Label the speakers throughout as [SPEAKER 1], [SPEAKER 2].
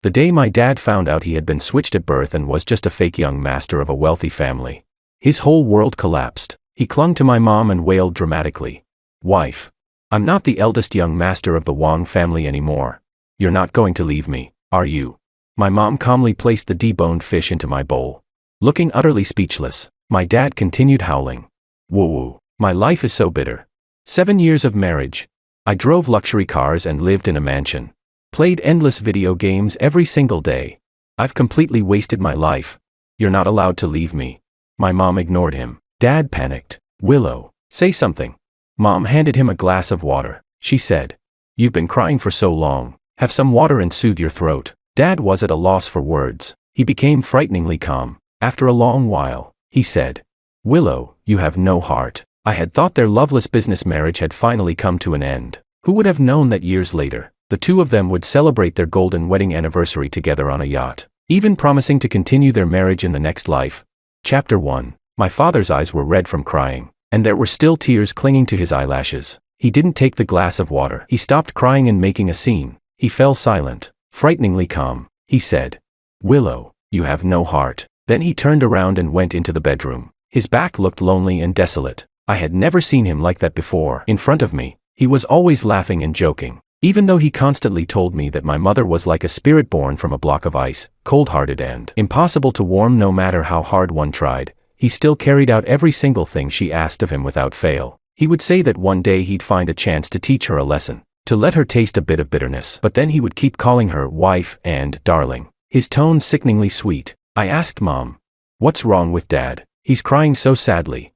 [SPEAKER 1] The day my dad found out he had been switched at birth and was just a fake young master of a wealthy family, his whole world collapsed. He clung to my mom and wailed dramatically. "Wife, I'm not the eldest young master of the Wang family anymore. You're not going to leave me, are you?" My mom calmly placed the deboned fish into my bowl. Looking utterly speechless, my dad continued howling. "Woo-woo, my life is so bitter. 7 years of marriage. I drove luxury cars and lived in a mansion. Played endless video games every single day. I've completely wasted my life. You're not allowed to leave me." My mom ignored him. Dad panicked. "Willow, say something." Mom handed him a glass of water. She said, "You've been crying for so long. Have some water and soothe your throat." Dad was at a loss for words. He became frighteningly calm. After a long while, he said, "Willow, you have no heart." I had thought their loveless business marriage had finally come to an end. Who would have known that years later, the two of them would celebrate their golden wedding anniversary together on a yacht, even promising to continue their marriage in the next life? Chapter 1. My father's eyes were red from crying, and there were still tears clinging to his eyelashes. He didn't take the glass of water. He stopped crying and making a scene. He fell silent, frighteningly calm. He said, "Willow, you have no heart." Then he turned around and went into the bedroom. His back looked lonely and desolate. I had never seen him like that before. In front of me, he was always laughing and joking. Even though he constantly told me that my mother was like a spirit born from a block of ice, cold-hearted and impossible to warm no matter how hard one tried, he still carried out every single thing she asked of him without fail. He would say that one day he'd find a chance to teach her a lesson, to let her taste a bit of bitterness, but then he would keep calling her wife and darling, his tone sickeningly sweet. I asked Mom, "What's wrong with Dad? He's crying so sadly.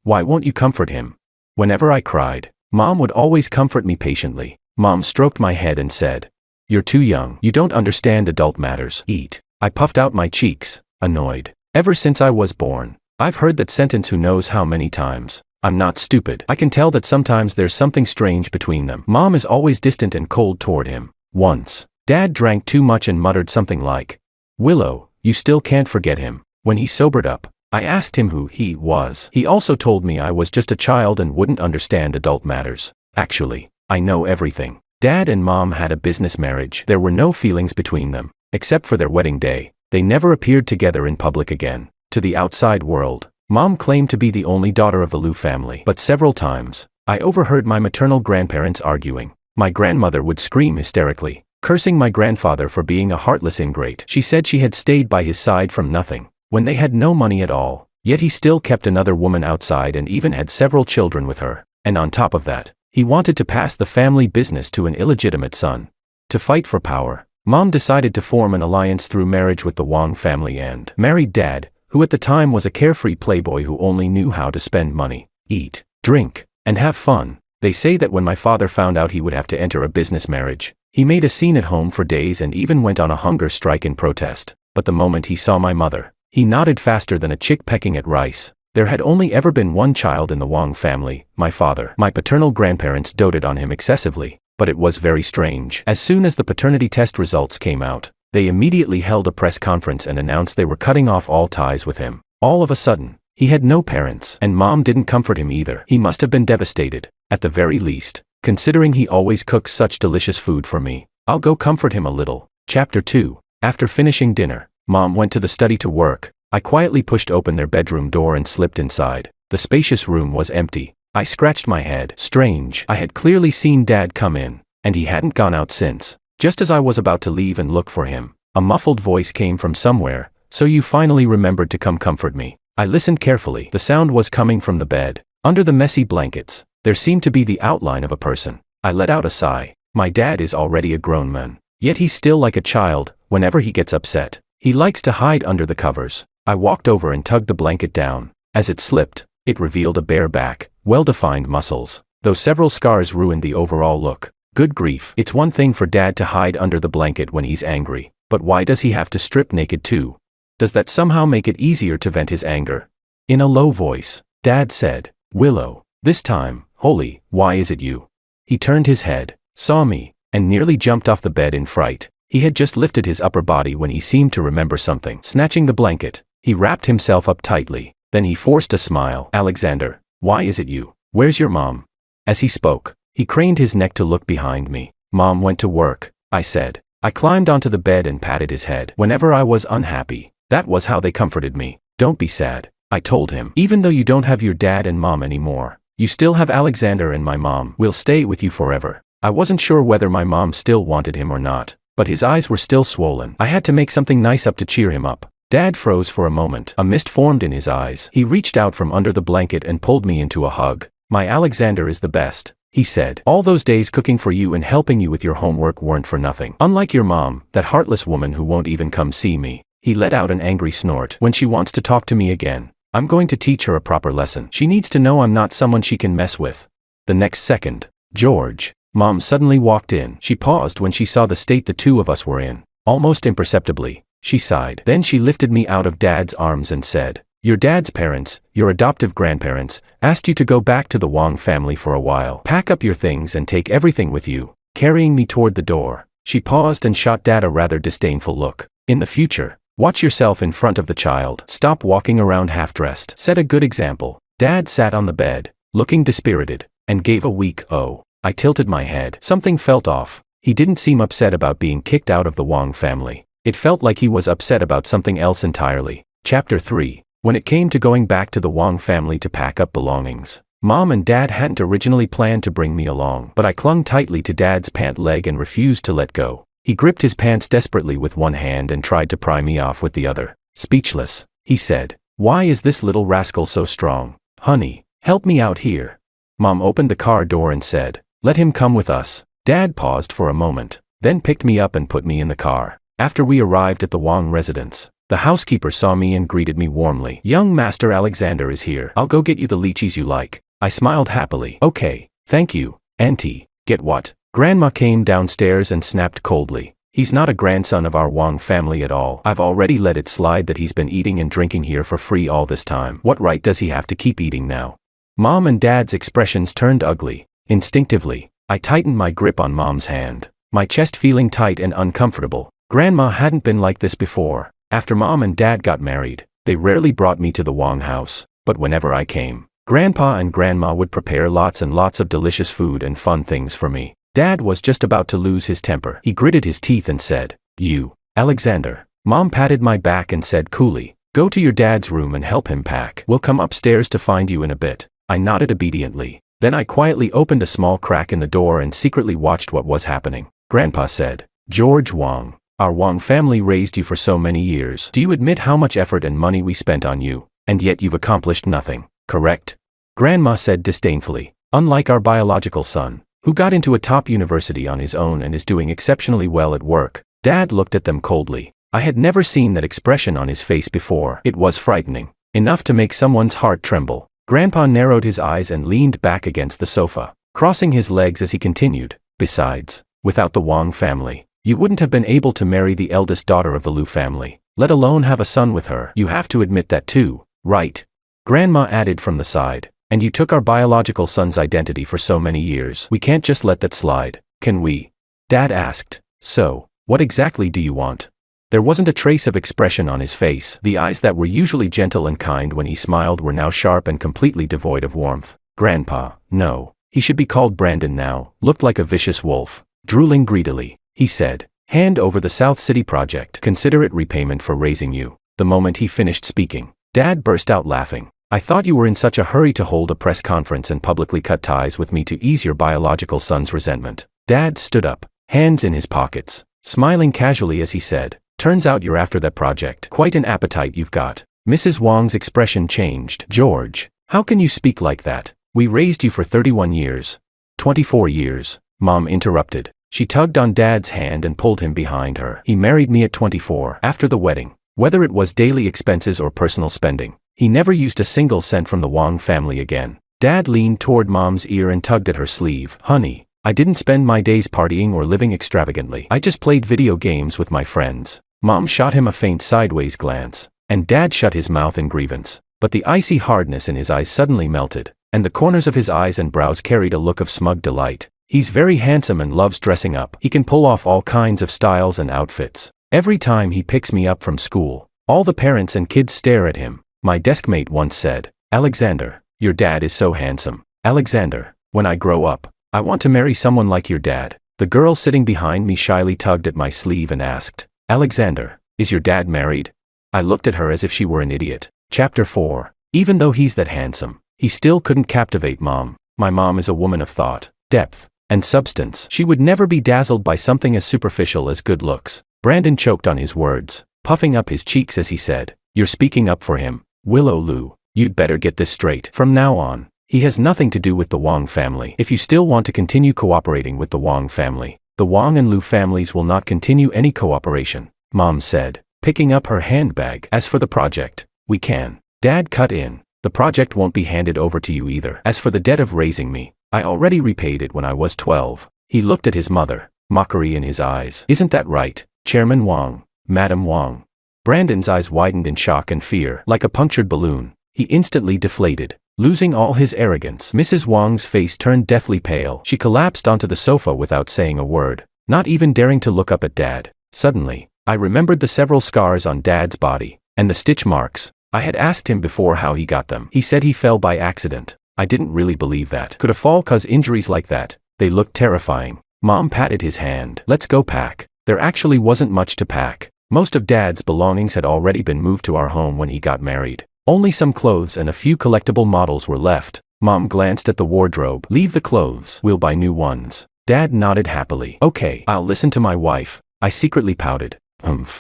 [SPEAKER 1] Why won't you comfort him?" Whenever I cried, Mom would always comfort me patiently. Mom stroked my head and said, "You're too young. You don't understand adult matters. Eat." I puffed out my cheeks, annoyed. Ever since I was born, I've heard that sentence who knows how many times. I'm not stupid. I can tell that sometimes there's something strange between them. Mom is always distant and cold toward him. Once, Dad drank too much and muttered something like, "Willow, you still can't forget him." When he sobered up, I asked him who he was. He also told me I was just a child and wouldn't understand adult matters. Actually, I know everything. Dad and Mom had a business marriage. There were no feelings between them, except for their wedding day. They never appeared together in public again. To the outside world, Mom claimed to be the only daughter of the Liu family. But several times, I overheard my maternal grandparents arguing. My grandmother would scream hysterically, cursing my grandfather for being a heartless ingrate. She said she had stayed by his side from nothing, when they had no money at all, yet he still kept another woman outside and even had several children with her. And on top of that, he wanted to pass the family business to an illegitimate son. To fight for power, Mom decided to form an alliance through marriage with the Wang family and married Dad, who at the time was a carefree playboy who only knew how to spend money, eat, drink, and have fun. They say that when my father found out he would have to enter a business marriage, he made a scene at home for days and even went on a hunger strike in protest. But the moment he saw my mother, he nodded faster than a chick pecking at rice. There had only ever been one child in the Wang family, my father. My paternal grandparents doted on him excessively, but it was very strange. As soon as the paternity test results came out, they immediately held a press conference and announced they were cutting off all ties with him. All of a sudden, he had no parents, and Mom didn't comfort him either. He must have been devastated, at the very least, considering he always cooks such delicious food for me. I'll go comfort him a little. Chapter 2. After finishing dinner, Mom went to the study to work. I quietly pushed open their bedroom door and slipped inside. The spacious room was empty. I scratched my head. Strange. I had clearly seen Dad come in, and he hadn't gone out since. Just as I was about to leave and look for him, a muffled voice came from somewhere. "So you finally remembered to come comfort me." I listened carefully. The sound was coming from the bed. Under the messy blankets, there seemed to be the outline of a person. I let out a sigh. My dad is already a grown man, yet he's still like a child. Whenever he gets upset, he likes to hide under the covers. I walked over and tugged the blanket down. As it slipped, it revealed a bare back, well-defined muscles, though several scars ruined the overall look. Good grief. It's one thing for Dad to hide under the blanket when he's angry, but why does he have to strip naked too? Does that somehow make it easier to vent his anger? In a low voice, Dad said, "Willow, this time, holy, why is it you?" He turned his head, saw me, and nearly jumped off the bed in fright. He had just lifted his upper body when he seemed to remember something. Snatching the blanket, he wrapped himself up tightly. Then he forced a smile. "Alexander, why is it you? Where's your mom?" As he spoke, he craned his neck to look behind me. "Mom went to work," I said. I climbed onto the bed and patted his head whenever I was unhappy. That was how they comforted me. Don't be sad, I told him. Even though you don't have your dad and mom anymore, you still have Alexander, and my mom will stay with you forever. I wasn't sure whether my mom still wanted him or not, but his eyes were still swollen. I had to make something nice up to cheer him up. Dad froze for a moment. A mist formed in his eyes. He reached out from under the blanket and pulled me into a hug. My Alexander is the best, he said. All those days cooking for you and helping you with your homework weren't for nothing. Unlike your mom, that heartless woman who won't even come see me. He let out an angry snort. When she wants to talk to me again, I'm going to teach her a proper lesson. She needs to know I'm not someone she can mess with. The next second, George, Mom suddenly walked in. She paused when she saw the state the two of us were in. Almost imperceptibly, she sighed. Then she lifted me out of Dad's arms and said, "Your dad's parents, your adoptive grandparents, asked you to go back to the Wong family for a while. Pack up your things and take everything with you." Carrying me toward the door, she paused and shot Dad a rather disdainful look. "In the future, watch yourself in front of the child. Stop walking around half-dressed. Set a good example." Dad sat on the bed, looking dispirited, and gave a weak "oh." I tilted my head. Something felt off. He didn't seem upset about being kicked out of the Wong family. It felt like he was upset about something else entirely. Chapter 3. When it came to going back to the Wong family to pack up belongings, Mom and Dad hadn't originally planned to bring me along, but I clung tightly to Dad's pant leg and refused to let go. He gripped his pants desperately with one hand and tried to pry me off with the other. Speechless, he said, "Why is this little rascal so strong? Honey, help me out here." Mom opened the car door and said, "Let him come with us." Dad paused for a moment, then picked me up and put me in the car. After we arrived at the Wong residence, the housekeeper saw me and greeted me warmly. "Young Master Alexander is here. I'll go get you the lychees you like." I smiled happily. "Okay, thank you, Auntie." "Get what?" Grandma came downstairs and snapped coldly. "He's not a grandson of our Wong family at all. I've already let it slide that he's been eating and drinking here for free all this time. What right does he have to keep eating now?" Mom and Dad's expressions turned ugly. Instinctively, I tightened my grip on Mom's hand, my chest feeling tight and uncomfortable. Grandma hadn't been like this before. After Mom and Dad got married, they rarely brought me to the Wong house, but whenever I came, Grandpa and Grandma would prepare lots and lots of delicious food and fun things for me. Dad was just about to lose his temper. He gritted his teeth and said, "You, Alexander." Mom patted my back and said coolly, "Go to your dad's room and help him pack. We'll come upstairs to find you in a bit." I nodded obediently. Then I quietly opened a small crack in the door and secretly watched what was happening. Grandpa said, "George Wong, our Wong family raised you for so many years. Do you admit how much effort and money we spent on you, and yet you've accomplished nothing, correct?" Grandma said disdainfully, "Unlike our biological son, who got into a top university on his own and is doing exceptionally well at work." Dad looked at them coldly. I had never seen that expression on his face before. It was frightening, enough to make someone's heart tremble. Grandpa narrowed his eyes and leaned back against the sofa, crossing his legs as he continued, "Besides, without the Wong family, you wouldn't have been able to marry the eldest daughter of the Liu family, let alone have a son with her. You have to admit that too, right?" Grandma added from the side, "And you took our biological son's identity for so many years. We can't just let that slide, can we?" Dad asked, "So, what exactly do you want?" There wasn't a trace of expression on his face. The eyes that were usually gentle and kind when he smiled were now sharp and completely devoid of warmth. Grandpa, no, he should be called Brandon now, looked like a vicious wolf. Drooling greedily, he said, "Hand over the South City project. Consider it repayment for raising you." The moment he finished speaking, Dad burst out laughing. "I thought you were in such a hurry to hold a press conference and publicly cut ties with me to ease your biological son's resentment." Dad stood up, hands in his pockets, smiling casually as he said, "Turns out you're after that project. Quite an appetite you've got." Mrs. Wong's expression changed. "George, how can you speak like that? We raised you for 31 years. 24 years, Mom interrupted. She tugged on Dad's hand and pulled him behind her. "He married me at 24. After the wedding, whether it was daily expenses or personal spending, he never used a single cent from the Wong family again." Dad leaned toward Mom's ear and tugged at her sleeve. "Honey, I didn't spend my days partying or living extravagantly. I just played video games with my friends." Mom shot him a faint sideways glance, and Dad shut his mouth in grievance. But the icy hardness in his eyes suddenly melted, and the corners of his eyes and brows carried a look of smug delight. "He's very handsome and loves dressing up. He can pull off all kinds of styles and outfits. Every time he picks me up from school, all the parents and kids stare at him." My deskmate once said, "Alexander, your dad is so handsome. Alexander, when I grow up, I want to marry someone like your dad." The girl sitting behind me shyly tugged at my sleeve and asked, Alexander, is your dad married? I looked at her as if she were an idiot. Chapter 4. Even though he's that handsome, he still couldn't captivate Mom. My mom is a woman of thought, depth, and substance. She would never be dazzled by something as superficial as good looks. Brandon choked on his words, puffing up his cheeks as he said, You're speaking up for him, Willow Lu. You'd better get this straight. From now on, he has nothing to do with the Wong family. If you still want to continue cooperating with the Wong family, the Wong and Lu families will not continue any cooperation, Mom said, picking up her handbag. As for the project, we can. Dad cut in. The project won't be handed over to you either. As for the debt of raising me, I already repaid it when I was 12. He looked at his mother, mockery in his eyes. Isn't that right, Chairman Wong, Madam Wong? Brandon's eyes widened in shock and fear. Like a punctured balloon, he instantly deflated, losing all his arrogance. Mrs. Wong's face turned deathly pale. She collapsed onto the sofa without saying a word, not even daring to look up at Dad. Suddenly, I remembered the several scars on Dad's body, and the stitch marks. I had asked him before how he got them. He said he fell by accident. I didn't really believe that. Could a fall cause injuries like that? They looked terrifying. Mom patted his hand. Let's go pack. There actually wasn't much to pack. Most of Dad's belongings had already been moved to our home when he got married. Only some clothes and a few collectible models were left. Mom glanced at the wardrobe. Leave the clothes. We'll buy new ones. Dad nodded happily. Okay, I'll listen to my wife. I secretly pouted.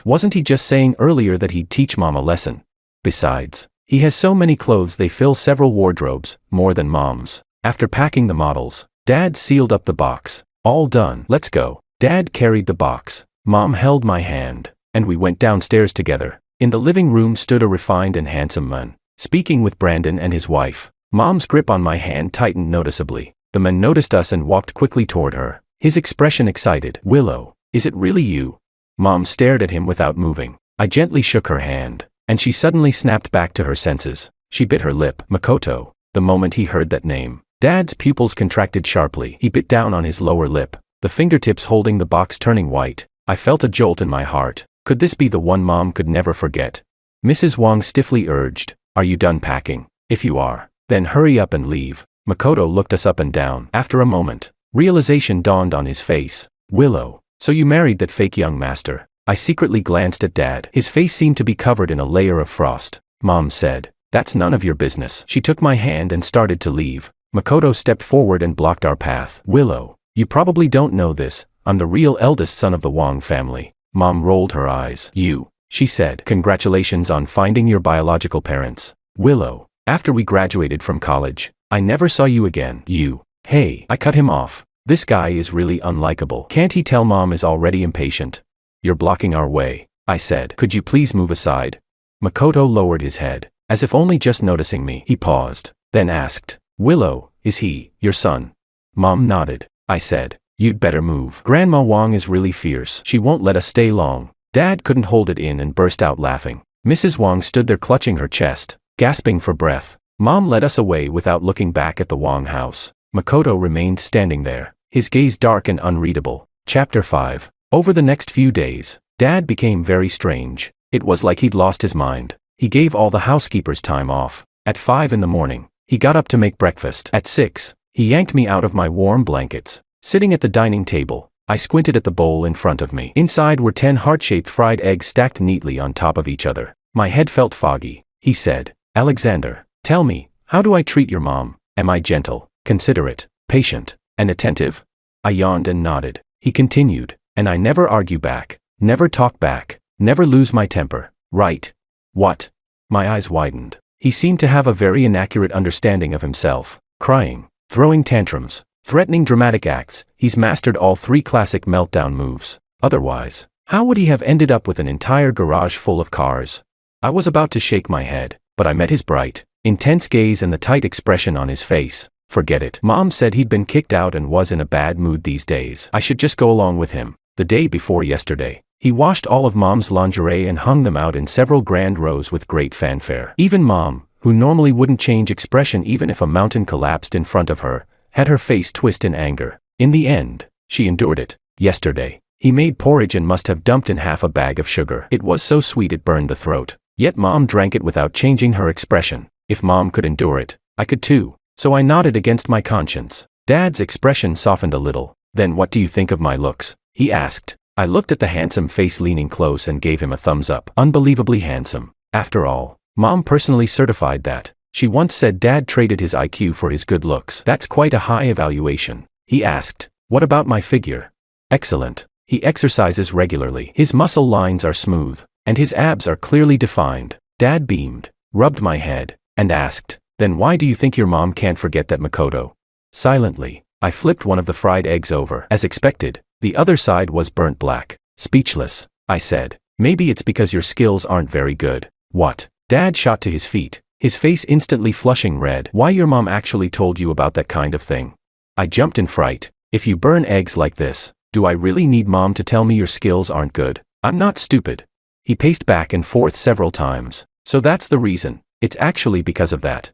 [SPEAKER 1] Wasn't he just saying earlier that he'd teach Mom a lesson? Besides, he has so many clothes they fill several wardrobes, more than Mom's. After packing the models, Dad sealed up the box. All done. Let's go. Dad carried the box. Mom held my hand, and we went downstairs together. In the living room stood a refined and handsome man, speaking with Brandon and his wife. Mom's grip on my hand tightened noticeably. The man noticed us and walked quickly toward her, his expression excited. Willow, is it really you? Mom stared at him without moving. I gently shook her hand, and she suddenly snapped back to her senses. She bit her lip. Makoto. The moment he heard that name, Dad's pupils contracted sharply. He bit down on his lower lip, the fingertips holding the box turning white. I felt a jolt in my heart. Could this be the one Mom could never forget? Mrs. Wong stiffly urged, Are you done packing? If you are, then hurry up and leave. Makoto looked us up and down. After a moment, realization dawned on his face. Willow, so you married that fake young master. I secretly glanced at Dad. His face seemed to be covered in a layer of frost. Mom said, That's none of your business. She took my hand and started to leave. Makoto stepped forward and blocked our path. Willow, you probably don't know this. I'm the real eldest son of the Wong family. Mom rolled her eyes. You, she said. Congratulations on finding your biological parents. Willow, after we graduated from college, I never saw you again. You. Hey, I cut him off. This guy is really unlikable. Can't he tell Mom is already impatient? You're blocking our way, I said. Could you please move aside? Makoto lowered his head, as if only just noticing me. He paused, then asked, Willow, is he your son? Mom nodded. I said, You'd better move. Grandma Wong is really fierce. She won't let us stay long. Dad couldn't hold it in and burst out laughing. Mrs. Wong stood there clutching her chest, gasping for breath. Mom led us away without looking back at the Wong house. Makoto remained standing there, his gaze dark and unreadable. Chapter 5. Over the next few days, Dad became very strange. It was like he'd lost his mind. He gave all the housekeepers time off. At 5 in the morning, he got up to make breakfast. At 6, he yanked me out of my warm blankets. Sitting at the dining table, I squinted at the bowl in front of me. Inside were 10 heart-shaped fried eggs stacked neatly on top of each other. My head felt foggy. He said, Alexander, tell me, how do I treat your mom? Am I gentle, considerate, patient, and attentive? I yawned and nodded. He continued, and I never argue back, never talk back, never lose my temper, right? What? My eyes widened. He seemed to have a very inaccurate understanding of himself. Crying, throwing tantrums, threatening dramatic acts, he's mastered all 3 classic meltdown moves. Otherwise, how would he have ended up with an entire garage full of cars? I was about to shake my head, but I met his bright, intense gaze and the tight expression on his face. Forget it. Mom said he'd been kicked out and was in a bad mood these days. I should just go along with him. The day before yesterday, he washed all of Mom's lingerie and hung them out in several grand rows with great fanfare. Even Mom, who normally wouldn't change expression even if a mountain collapsed in front of her, had her face twist in anger. In the end, she endured it. Yesterday, he made porridge and must have dumped in half a bag of sugar. It was so sweet it burned the throat. Yet Mom drank it without changing her expression. If Mom could endure it, I could too. So I nodded against my conscience. Dad's expression softened a little. Then what do you think of my looks? He asked. I looked at the handsome face leaning close and gave him a thumbs up. Unbelievably handsome. After all, Mom personally certified that. She once said Dad traded his IQ for his good looks. That's quite a high evaluation. He asked, what about my figure? Excellent. He exercises regularly. His muscle lines are smooth, and his abs are clearly defined. Dad beamed, rubbed my head, and asked, then why do you think your mom can't forget that Makoto? Silently, I flipped one of the fried eggs over. As expected, the other side was burnt black. Speechless, I said. Maybe it's because your skills aren't very good. What? Dad shot to his feet, his face instantly flushing red. Why your mom actually told you about that kind of thing? I jumped in fright. If you burn eggs like this, do I really need Mom to tell me your skills aren't good? I'm not stupid. He paced back and forth several times. So that's the reason. It's actually because of that.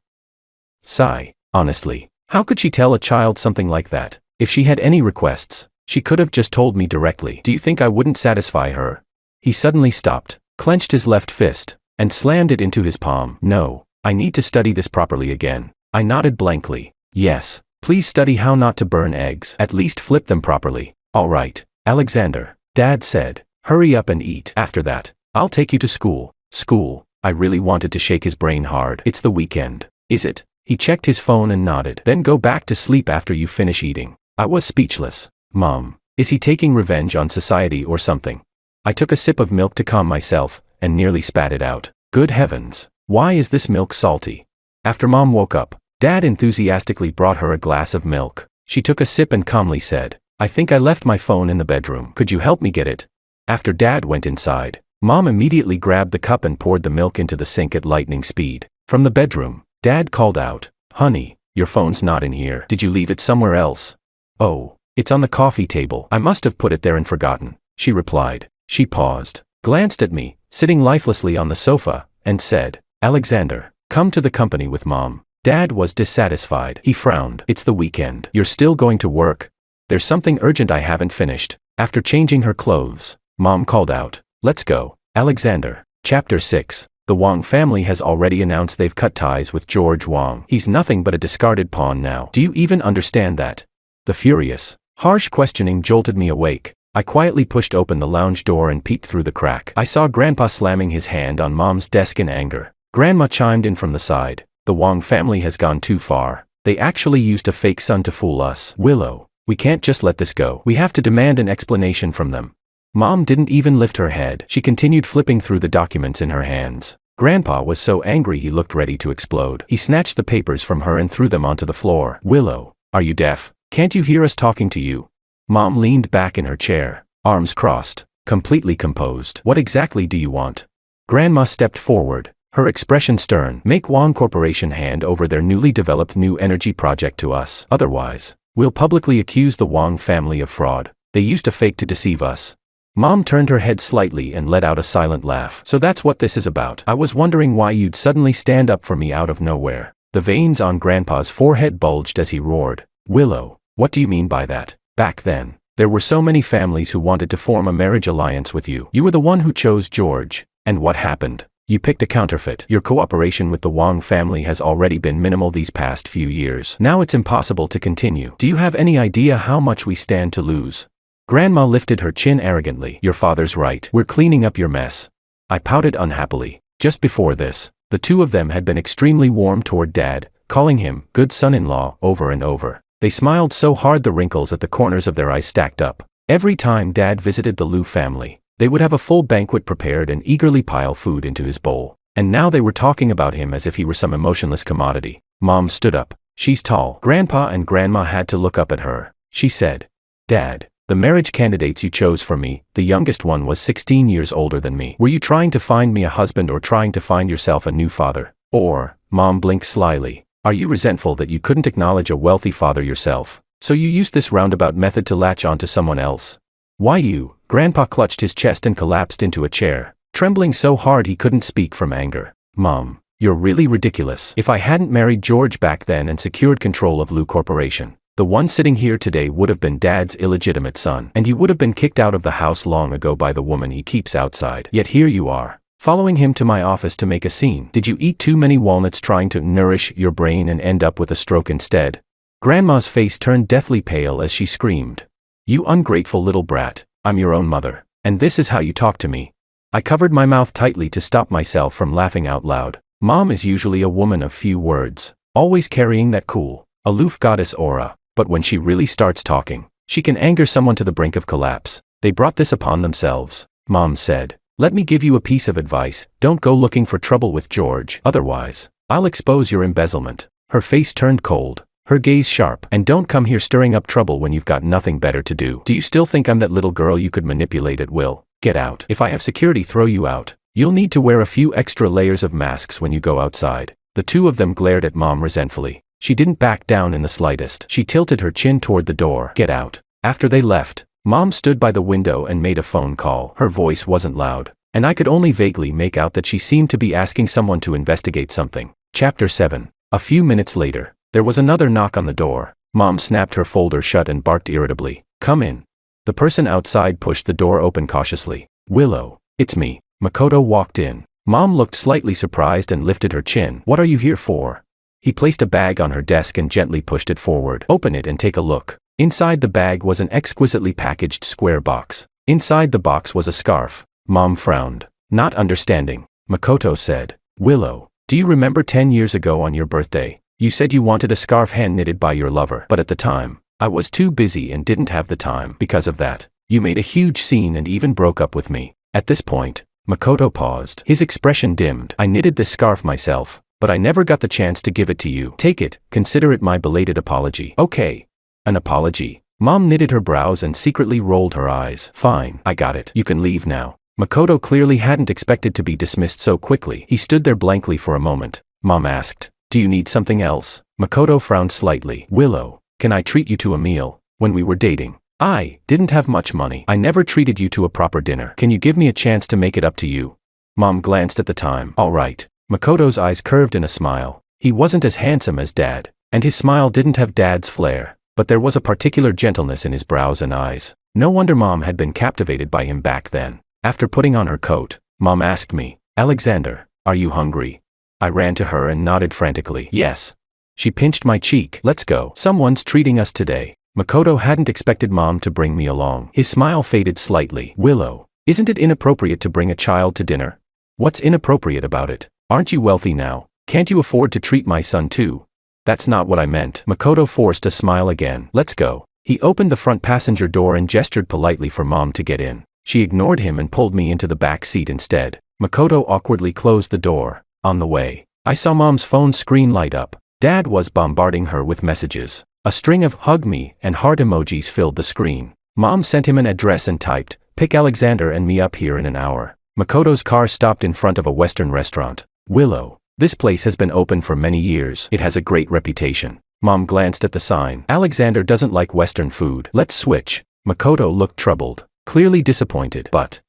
[SPEAKER 1] Sigh. Honestly, how could she tell a child something like that? If she had any requests, she could have just told me directly. Do you think I wouldn't satisfy her? He suddenly stopped, clenched his left fist, and slammed it into his palm. No, I need to study this properly again. I nodded blankly. Yes, please study how not to burn eggs. At least flip them properly. All right, Alexander, Dad said. Hurry up and eat. After that, I'll take you to school. School? I really wanted to shake his brain hard. It's the weekend, is it? He checked his phone and nodded. Then go back to sleep after you finish eating. I was speechless. Mom, is he taking revenge on society or something? I took a sip of milk to calm myself, and nearly spat it out. Good heavens, why is this milk salty? After Mom woke up, Dad enthusiastically brought her a glass of milk. She took a sip and calmly said, I think I left my phone in the bedroom. Could you help me get it? After Dad went inside, Mom immediately grabbed the cup and poured the milk into the sink at lightning speed. From the bedroom, Dad called out, Honey, your phone's not in here. Did you leave it somewhere else? Oh, it's on the coffee table. I must have put it there and forgotten, she replied. She paused, glanced at me, sitting lifelessly on the sofa, and said, Alexander, come to the company with Mom. Dad was dissatisfied. He frowned. It's the weekend. You're still going to work? There's something urgent I haven't finished. After changing her clothes, Mom called out, Let's go, Alexander. Chapter 6. The Wang family has already announced they've cut ties with George Wang. He's nothing but a discarded pawn now. Do you even understand that? The furious, harsh questioning jolted me awake. I quietly pushed open the lounge door and peeked through the crack. I saw Grandpa slamming his hand on Mom's desk in anger. Grandma chimed in from the side. The Wang family has gone too far. They actually used a fake son to fool us. Willow, we can't just let this go. We have to demand an explanation from them. Mom didn't even lift her head. She continued flipping through the documents in her hands. Grandpa was so angry he looked ready to explode. He snatched the papers from her and threw them onto the floor. Willow, are you deaf? Can't you hear us talking to you? Mom leaned back in her chair, arms crossed, completely composed. What exactly do you want? Grandma stepped forward, her expression stern. Make Wang Corporation hand over their newly developed new energy project to us. Otherwise, we'll publicly accuse the Wang family of fraud. They used a fake to deceive us. Mom turned her head slightly and let out a silent laugh. So that's what this is about. I was wondering why you'd suddenly stand up for me out of nowhere. The veins on Grandpa's forehead bulged as he roared. Willow, what do you mean by that? Back then, there were so many families who wanted to form a marriage alliance with you. You were the one who chose George. And what happened? You picked a counterfeit. Your cooperation with the Wang family has already been minimal these past few years. Now it's impossible to continue. Do you have any idea how much we stand to lose? Grandma lifted her chin arrogantly. Your father's right. We're cleaning up your mess. I pouted unhappily. Just before this, the two of them had been extremely warm toward Dad, calling him good son-in-law over and over. They smiled so hard the wrinkles at the corners of their eyes stacked up. Every time Dad visited the Liu family, they would have a full banquet prepared and eagerly pile food into his bowl. And now they were talking about him as if he were some emotionless commodity. Mom stood up. She's tall. Grandpa and Grandma had to look up at her. She said, Dad, the marriage candidates you chose for me, the youngest one was 16 years older than me. Were you trying to find me a husband or trying to find yourself a new father? Or, Mom blinked slyly, are you resentful that you couldn't acknowledge a wealthy father yourself? So you used this roundabout method to latch onto someone else? Why you? Grandpa clutched his chest and collapsed into a chair, trembling so hard he couldn't speak from anger. Mom, you're really ridiculous. If I hadn't married George back then and secured control of Liu Corporation, the one sitting here today would have been Dad's illegitimate son, and you would have been kicked out of the house long ago by the woman he keeps outside. Yet here you are, following him to my office to make a scene. Did you eat too many walnuts trying to nourish your brain and end up with a stroke instead? Grandma's face turned deathly pale as she screamed. You ungrateful little brat, I'm your own mother, and this is how you talk to me. I covered my mouth tightly to stop myself from laughing out loud. Mom is usually a woman of few words, always carrying that cool, aloof goddess aura, but when she really starts talking, she can anger someone to the brink of collapse. They brought this upon themselves, Mom said. Let me give you a piece of advice, don't go looking for trouble with George, otherwise, I'll expose your embezzlement. Her face turned cold, her gaze sharp, and don't come here stirring up trouble when you've got nothing better to do. Do you still think I'm that little girl you could manipulate at will? Get out. If I have security throw you out, you'll need to wear a few extra layers of masks when you go outside. The two of them glared at Mom resentfully. She didn't back down in the slightest. She tilted her chin toward the door. Get out. After they left, Mom stood by the window and made a phone call. Her voice wasn't loud, and I could only vaguely make out that she seemed to be asking someone to investigate something. Chapter 7. A few minutes later, there was another knock on the door. Mom snapped her folder shut and barked irritably. Come in. The person outside pushed the door open cautiously. Willow, it's me. Makoto walked in. Mom looked slightly surprised and lifted her chin. What are you here for? He placed a bag on her desk and gently pushed it forward. Open it and take a look. Inside the bag was an exquisitely packaged square box. Inside the box was a scarf. Mom frowned. Not understanding, Makoto said. Willow, do you remember 10 years ago on your birthday, you said you wanted a scarf hand-knitted by your lover, but at the time, I was too busy and didn't have the time. Because of that, you made a huge scene and even broke up with me. At this point, Makoto paused. His expression dimmed. I knitted this scarf myself, but I never got the chance to give it to you. Take it, consider it my belated apology. Okay. An apology? Mom knitted her brows and secretly rolled her eyes. Fine, I got it. You can leave now. Makoto clearly hadn't expected to be dismissed so quickly. He stood there blankly for a moment. Mom asked, do you need something else? Makoto frowned slightly. Willow, can I treat you to a meal? When we were dating, I didn't have much money. I never treated you to a proper dinner. Can you give me a chance to make it up to you? Mom glanced at the time. All right. Makoto's eyes curved in a smile. He wasn't as handsome as Dad, and his smile didn't have Dad's flair, but there was a particular gentleness in his brows and eyes. No wonder Mom had been captivated by him back then. After putting on her coat, Mom asked me, Alexander, are you hungry? I ran to her and nodded frantically. Yes. She pinched my cheek. Let's go. Someone's treating us today. Makoto hadn't expected Mom to bring me along. His smile faded slightly. Willow, isn't it inappropriate to bring a child to dinner? What's inappropriate about it? Aren't you wealthy now? Can't you afford to treat my son too? That's not what I meant. Makoto forced a smile again. Let's go. He opened the front passenger door and gestured politely for Mom to get in. She ignored him and pulled me into the back seat instead. Makoto awkwardly closed the door. On the way, I saw Mom's phone screen light up. Dad was bombarding her with messages. A string of hug me and heart emojis filled the screen. Mom sent him an address and typed, pick Alexander and me up here in an hour. Makoto's car stopped in front of a Western restaurant. Willow, this place has been open for many years. It has a great reputation. Mom glanced at the sign. Alexander doesn't like Western food. Let's switch. Makoto looked troubled, clearly disappointed. But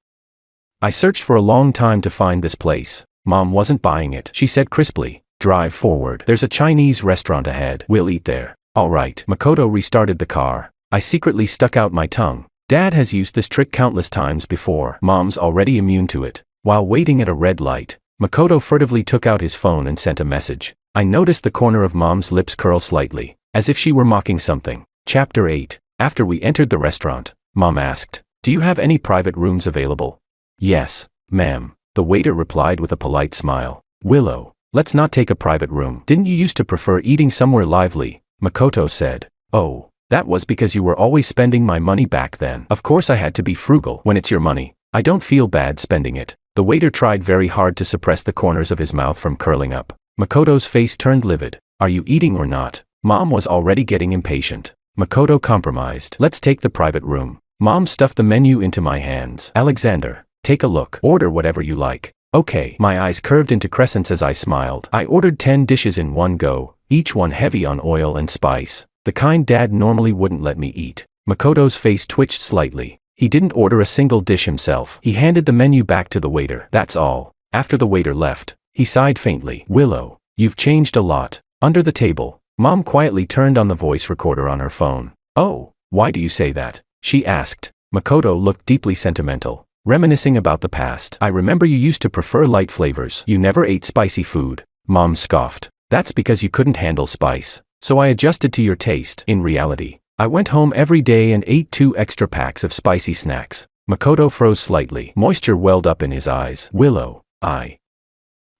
[SPEAKER 1] I searched for a long time to find this place. Mom wasn't buying it. She said crisply, drive forward. There's a Chinese restaurant ahead. We'll eat there. All right. Makoto restarted the car. I secretly stuck out my tongue. Dad has used this trick countless times before. Mom's already immune to it. While waiting at a red light, Makoto furtively took out his phone and sent a message. I noticed the corner of Mom's lips curl slightly, as if she were mocking something. Chapter 8. After we entered the restaurant, Mom asked, do you have any private rooms available? Yes, ma'am. The waiter replied with a polite smile. Willow, let's not take a private room. Didn't you used to prefer eating somewhere lively? Makoto said. Oh, that was because you were always spending my money back then. Of course I had to be frugal. When it's your money, I don't feel bad spending it. The waiter tried very hard to suppress the corners of his mouth from curling up. Makoto's face turned livid. Are you eating or not? Mom was already getting impatient. Makoto compromised. Let's take the private room. Mom stuffed the menu into my hands. Alexander, take a look. Order whatever you like. Okay. My eyes curved into crescents as I smiled. I ordered 10 dishes in one go, each one heavy on oil and spice, the kind Dad normally wouldn't let me eat. Makoto's face twitched slightly. He didn't order a single dish himself. He handed the menu back to the waiter. That's all. After the waiter left, he sighed faintly. Willow, you've changed a lot. Under the table, Mom quietly turned on the voice recorder on her phone. Oh, why do you say that? She asked. Makoto looked deeply sentimental, reminiscing about the past. I remember you used to prefer light flavors. You never ate spicy food. Mom scoffed. That's because you couldn't handle spice, so I adjusted to your taste. In reality, I went home every day and ate 2 extra packs of spicy snacks. Makoto froze slightly. Moisture welled up in his eyes. Willow, I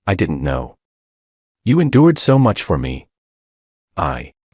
[SPEAKER 1] didn't know. You endured so much for me.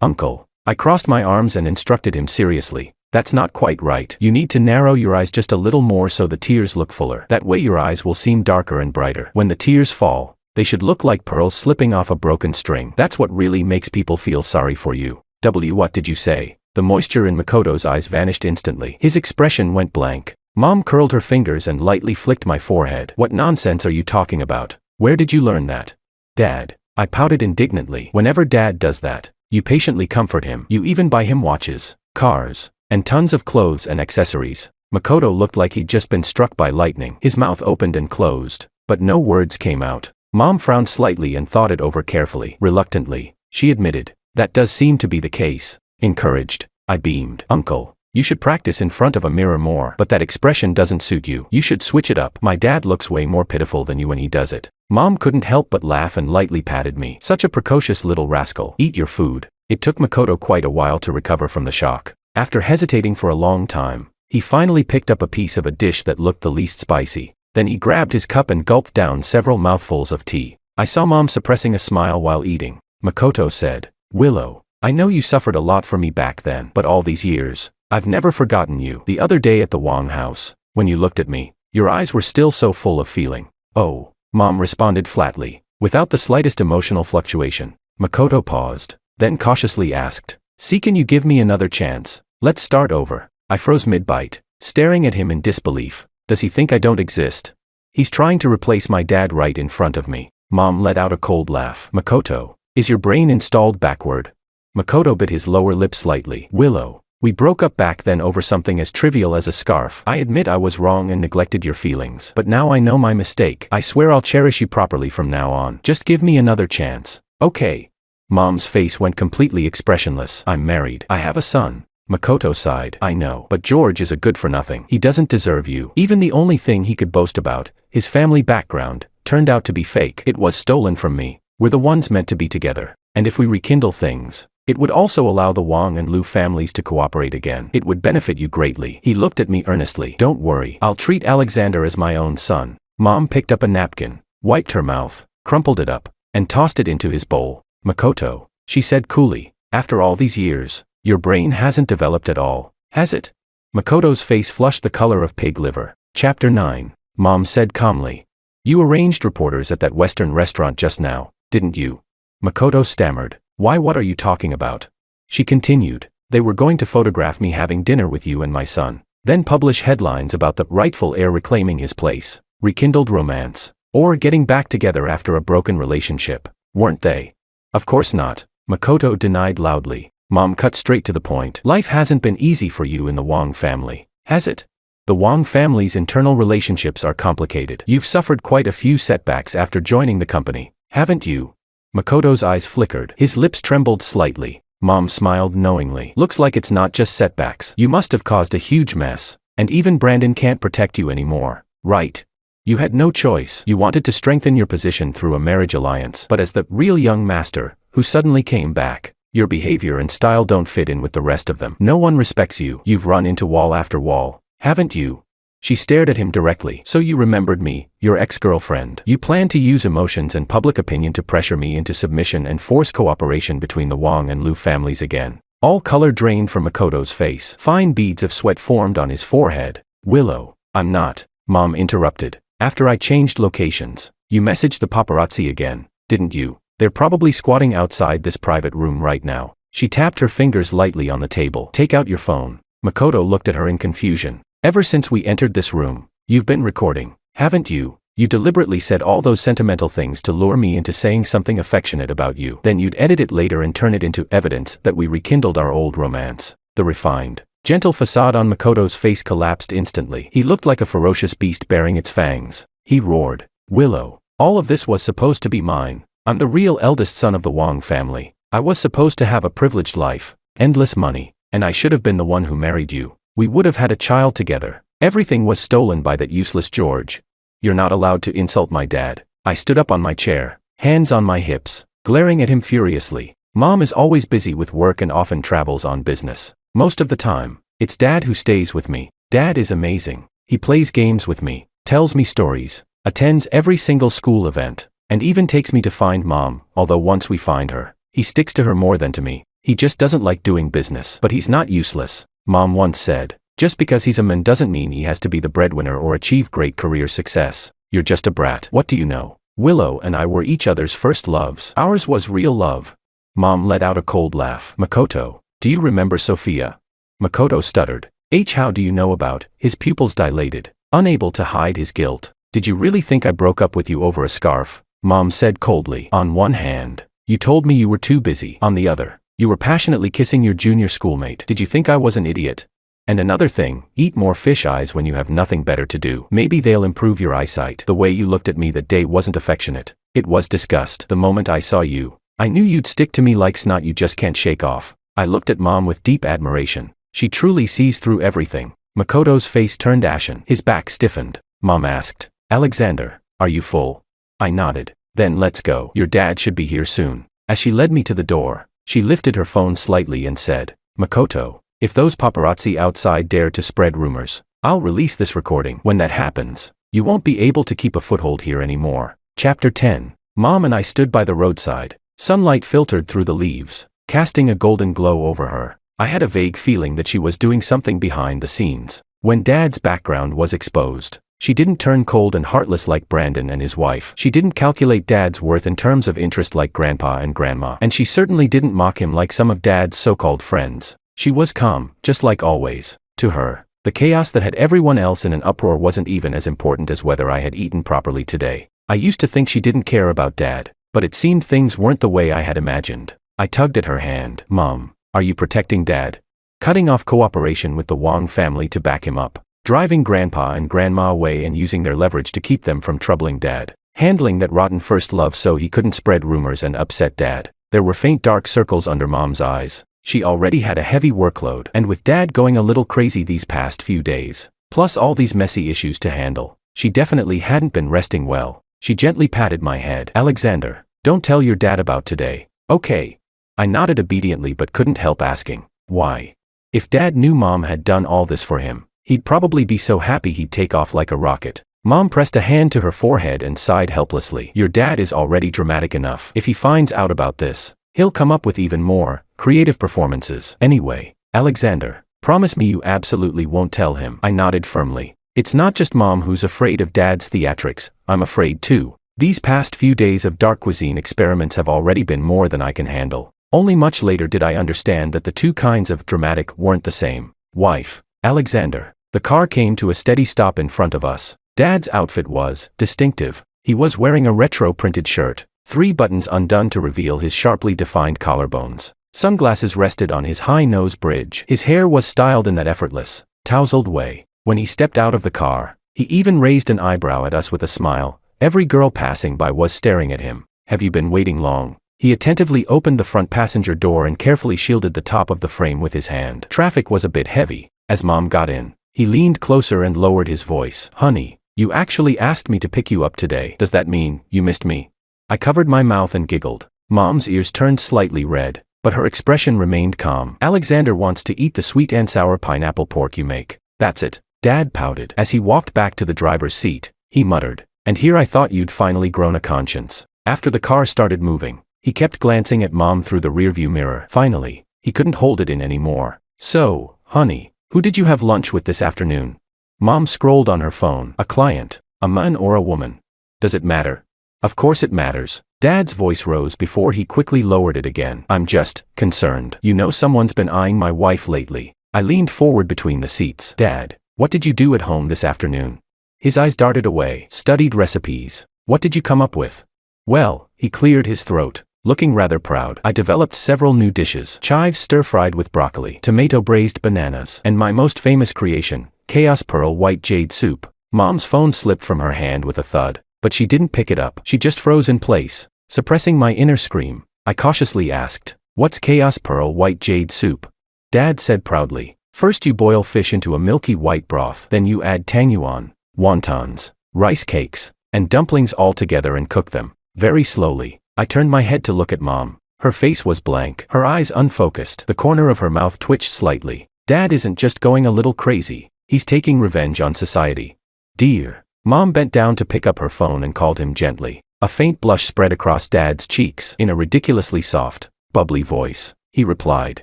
[SPEAKER 1] Uncle. I crossed my arms and instructed him seriously. That's not quite right. You need to narrow your eyes just a little more so the tears look fuller. That way your eyes will seem darker and brighter. When the tears fall, they should look like pearls slipping off a broken string. That's what really makes people feel sorry for you. What did you say? The moisture in Makoto's eyes vanished instantly. His expression went blank. Mom curled her fingers and lightly flicked my forehead. What nonsense are you talking about? Where did you learn that? Dad. I pouted indignantly. Whenever Dad does that, you patiently comfort him. You even buy him watches, cars, and tons of clothes and accessories. Makoto looked like he'd just been struck by lightning. His mouth opened and closed, but no words came out. Mom frowned slightly and thought it over carefully. Reluctantly, she admitted, that does seem to be the case. Encouraged, I beamed. Uncle, you should practice in front of a mirror more. But that expression doesn't suit you. You should switch it up. My dad looks way more pitiful than you when he does it. Mom couldn't help but laugh and lightly patted me. Such a precocious little rascal. Eat your food. It took Makoto quite a while to recover from the shock. After hesitating for a long time, he finally picked up a piece of a dish that looked the least spicy. Then he grabbed his cup and gulped down several mouthfuls of tea. I saw Mom suppressing a smile while eating. Makoto said, Willow, I know you suffered a lot for me back then, but all these years, I've never forgotten you. The other day at the Wong house, when you looked at me, your eyes were still so full of feeling. Oh, Mom responded flatly, without the slightest emotional fluctuation. Makoto paused, then cautiously asked, can you give me another chance? Let's start over. I froze mid-bite, staring at him in disbelief. Does he think I don't exist? He's trying to replace my dad right in front of me. Mom let out a cold laugh. Makoto, is your brain installed backward? Makoto bit his lower lip slightly. Willow, we broke up back then over something as trivial as a scarf. I admit I was wrong and neglected your feelings. But now I know my mistake. I swear I'll cherish you properly from now on. Just give me another chance. Okay. Mom's face went completely expressionless. I'm married. I have a son. Makoto sighed. I know. But George is a good-for-nothing. He doesn't deserve you. Even the only thing he could boast about, his family background, turned out to be fake. It was stolen from me. We're the ones meant to be together. And if we rekindle things, it would also allow the Wong and Liu families to cooperate again. It would benefit you greatly. He looked at me earnestly. Don't worry. I'll treat Alexander as my own son. Mom picked up a napkin, wiped her mouth, crumpled it up, and tossed it into his bowl. Makoto, she said coolly, after all these years, your brain hasn't developed at all, has it? Makoto's face flushed the color of pig liver. Chapter 9. Mom said calmly. You arranged reporters at that Western restaurant just now, didn't you? Makoto stammered. Why, what are you talking about? She continued. They were going to photograph me having dinner with you and my son, then publish headlines about the rightful heir reclaiming his place, rekindled romance, or getting back together after a broken relationship, weren't they? Of course not, Makoto denied loudly. Mom cut straight to the point. Life hasn't been easy for you in the Wong family, has it? The Wong family's internal relationships are complicated. You've suffered quite a few setbacks after joining the company, haven't you? Makoto's eyes flickered. His lips trembled slightly. Mom smiled knowingly. Looks like it's not just setbacks. You must have caused a huge mess, and even Brandon can't protect you anymore, right? You had no choice. You wanted to strengthen your position through a marriage alliance, but as the real young master, who suddenly came back, your behavior and style don't fit in with the rest of them. No one respects you. You've run into wall after wall, haven't you? She stared at him directly. So you remembered me, your ex-girlfriend. You plan to use emotions and public opinion to pressure me into submission and force cooperation between the Wong and Liu families again. All color drained from Makoto's face. Fine beads of sweat formed on his forehead. Willow, I'm not. Mom interrupted. After I changed locations, you messaged the paparazzi again, didn't you? They're probably squatting outside this private room right now. She tapped her fingers lightly on the table. Take out your phone. Makoto looked at her in confusion. Ever since we entered this room, you've been recording, haven't you? You deliberately said all those sentimental things to lure me into saying something affectionate about you. Then you'd edit it later and turn it into evidence that we rekindled our old romance. The refined, gentle facade on Makoto's face collapsed instantly. He looked like a ferocious beast baring its fangs. He roared. Willow, all of this was supposed to be mine. I'm the real eldest son of the Wong family. I was supposed to have a privileged life, endless money, and I should have been the one who married you. We would have had a child together. Everything was stolen by that useless George. You're not allowed to insult my dad. I stood up on my chair, hands on my hips, glaring at him furiously. Mom is always busy with work and often travels on business. Most of the time, it's Dad who stays with me. Dad is amazing. He plays games with me, tells me stories, attends every single school event, and even takes me to find Mom, although once we find her, he sticks to her more than to me. He just doesn't like doing business. But he's not useless, Mom once said. Just because he's a man doesn't mean he has to be the breadwinner or achieve great career success. You're just a brat. What do you know? Willow and I were each other's first loves. Ours was real love. Mom let out a cold laugh. Makoto, do you remember Sophia? Makoto stuttered. How do you know about? His pupils dilated, unable to hide his guilt. Did you really think I broke up with you over a scarf? Mom said coldly. On one hand, you told me you were too busy. On the other, you were passionately kissing your junior schoolmate. Did you think I was an idiot? And another thing, eat more fish eyes when you have nothing better to do. Maybe they'll improve your eyesight. The way you looked at me that day wasn't affectionate. It was disgust. The moment I saw you, I knew you'd stick to me like snot you just can't shake off. I looked at Mom with deep admiration. She truly sees through everything. Makoto's face turned ashen. His back stiffened. Mom asked, Alexander, are you full? I nodded. Then let's go. Your dad should be here soon. As she led me to the door, she lifted her phone slightly and said, Makoto, if those paparazzi outside dare to spread rumors, I'll release this recording. When that happens, you won't be able to keep a foothold here anymore. Chapter 10. Mom and I stood by the roadside. Sunlight filtered through the leaves, casting a golden glow over her. I had a vague feeling that she was doing something behind the scenes. When Dad's background was exposed, she didn't turn cold and heartless like Brandon and his wife. She didn't calculate Dad's worth in terms of interest like Grandpa and Grandma. And she certainly didn't mock him like some of Dad's so-called friends. She was calm, just like always. To her, the chaos that had everyone else in an uproar wasn't even as important as whether I had eaten properly today. I used to think she didn't care about Dad, but it seemed things weren't the way I had imagined. I tugged at her hand. Mom, are you protecting Dad? Cutting off cooperation with the Wong family to back him up. Driving Grandpa and Grandma away and using their leverage to keep them from troubling Dad. Handling that rotten first love so he couldn't spread rumors and upset Dad. There were faint dark circles under Mom's eyes. She already had a heavy workload, and with Dad going a little crazy these past few days, plus all these messy issues to handle, she definitely hadn't been resting well. She gently patted my head. Alexander, don't tell your dad about today, okay? I nodded obediently but couldn't help asking, why? If Dad knew Mom had done all this for him, he'd probably be so happy he'd take off like a rocket. Mom pressed a hand to her forehead and sighed helplessly. Your dad is already dramatic enough. If he finds out about this, he'll come up with even more creative performances. Anyway, Alexander, promise me you absolutely won't tell him. I nodded firmly. It's not just Mom who's afraid of Dad's theatrics, I'm afraid too. These past few days of dark cuisine experiments have already been more than I can handle. Only much later did I understand that the two kinds of dramatic weren't the same. Wife, Alexander. The car came to a steady stop in front of us. Dad's outfit was distinctive. He was wearing a retro printed shirt, 3 buttons undone to reveal his sharply defined collarbones. Sunglasses rested on his high nose bridge. His hair was styled in that effortless, tousled way. When he stepped out of the car, he even raised an eyebrow at us with a smile. Every girl passing by was staring at him. Have you been waiting long? He attentively opened the front passenger door and carefully shielded the top of the frame with his hand. Traffic was a bit heavy. As Mom got in, he leaned closer and lowered his voice. Honey, you actually asked me to pick you up today. Does that mean you missed me? I covered my mouth and giggled. Mom's ears turned slightly red, but her expression remained calm. Alexander wants to eat the sweet and sour pineapple pork you make. That's it. Dad pouted. As he walked back to the driver's seat, he muttered, and here I thought you'd finally grown a conscience. After the car started moving, he kept glancing at Mom through the rearview mirror. Finally, he couldn't hold it in anymore. So, honey, who did you have lunch with this afternoon? Mom scrolled on her phone. A client, a man or a woman? Does it matter? Of course it matters. Dad's voice rose before he quickly lowered it again. I'm just concerned. You know someone's been eyeing my wife lately. I leaned forward between the seats. Dad, what did you do at home this afternoon? His eyes darted away. Studied recipes. What did you come up with? Well, he cleared his throat, looking rather proud. I developed several new dishes. Chives stir-fried with broccoli, tomato braised bananas, and my most famous creation, chaos pearl white jade soup. Mom's phone slipped from her hand with a thud, but she didn't pick it up. She just froze in place, suppressing my inner scream. I cautiously asked, what's chaos pearl white jade soup? Dad said proudly, first you boil fish into a milky white broth, then you add tangyuan, wontons, rice cakes, and dumplings all together and cook them. Very slowly, I turned my head to look at Mom. Her face was blank, her eyes unfocused. The corner of her mouth twitched slightly. Dad isn't just going a little crazy. He's taking revenge on society. Dear. Mom bent down to pick up her phone and called him gently. A faint blush spread across Dad's cheeks. In a ridiculously soft, bubbly voice, he replied,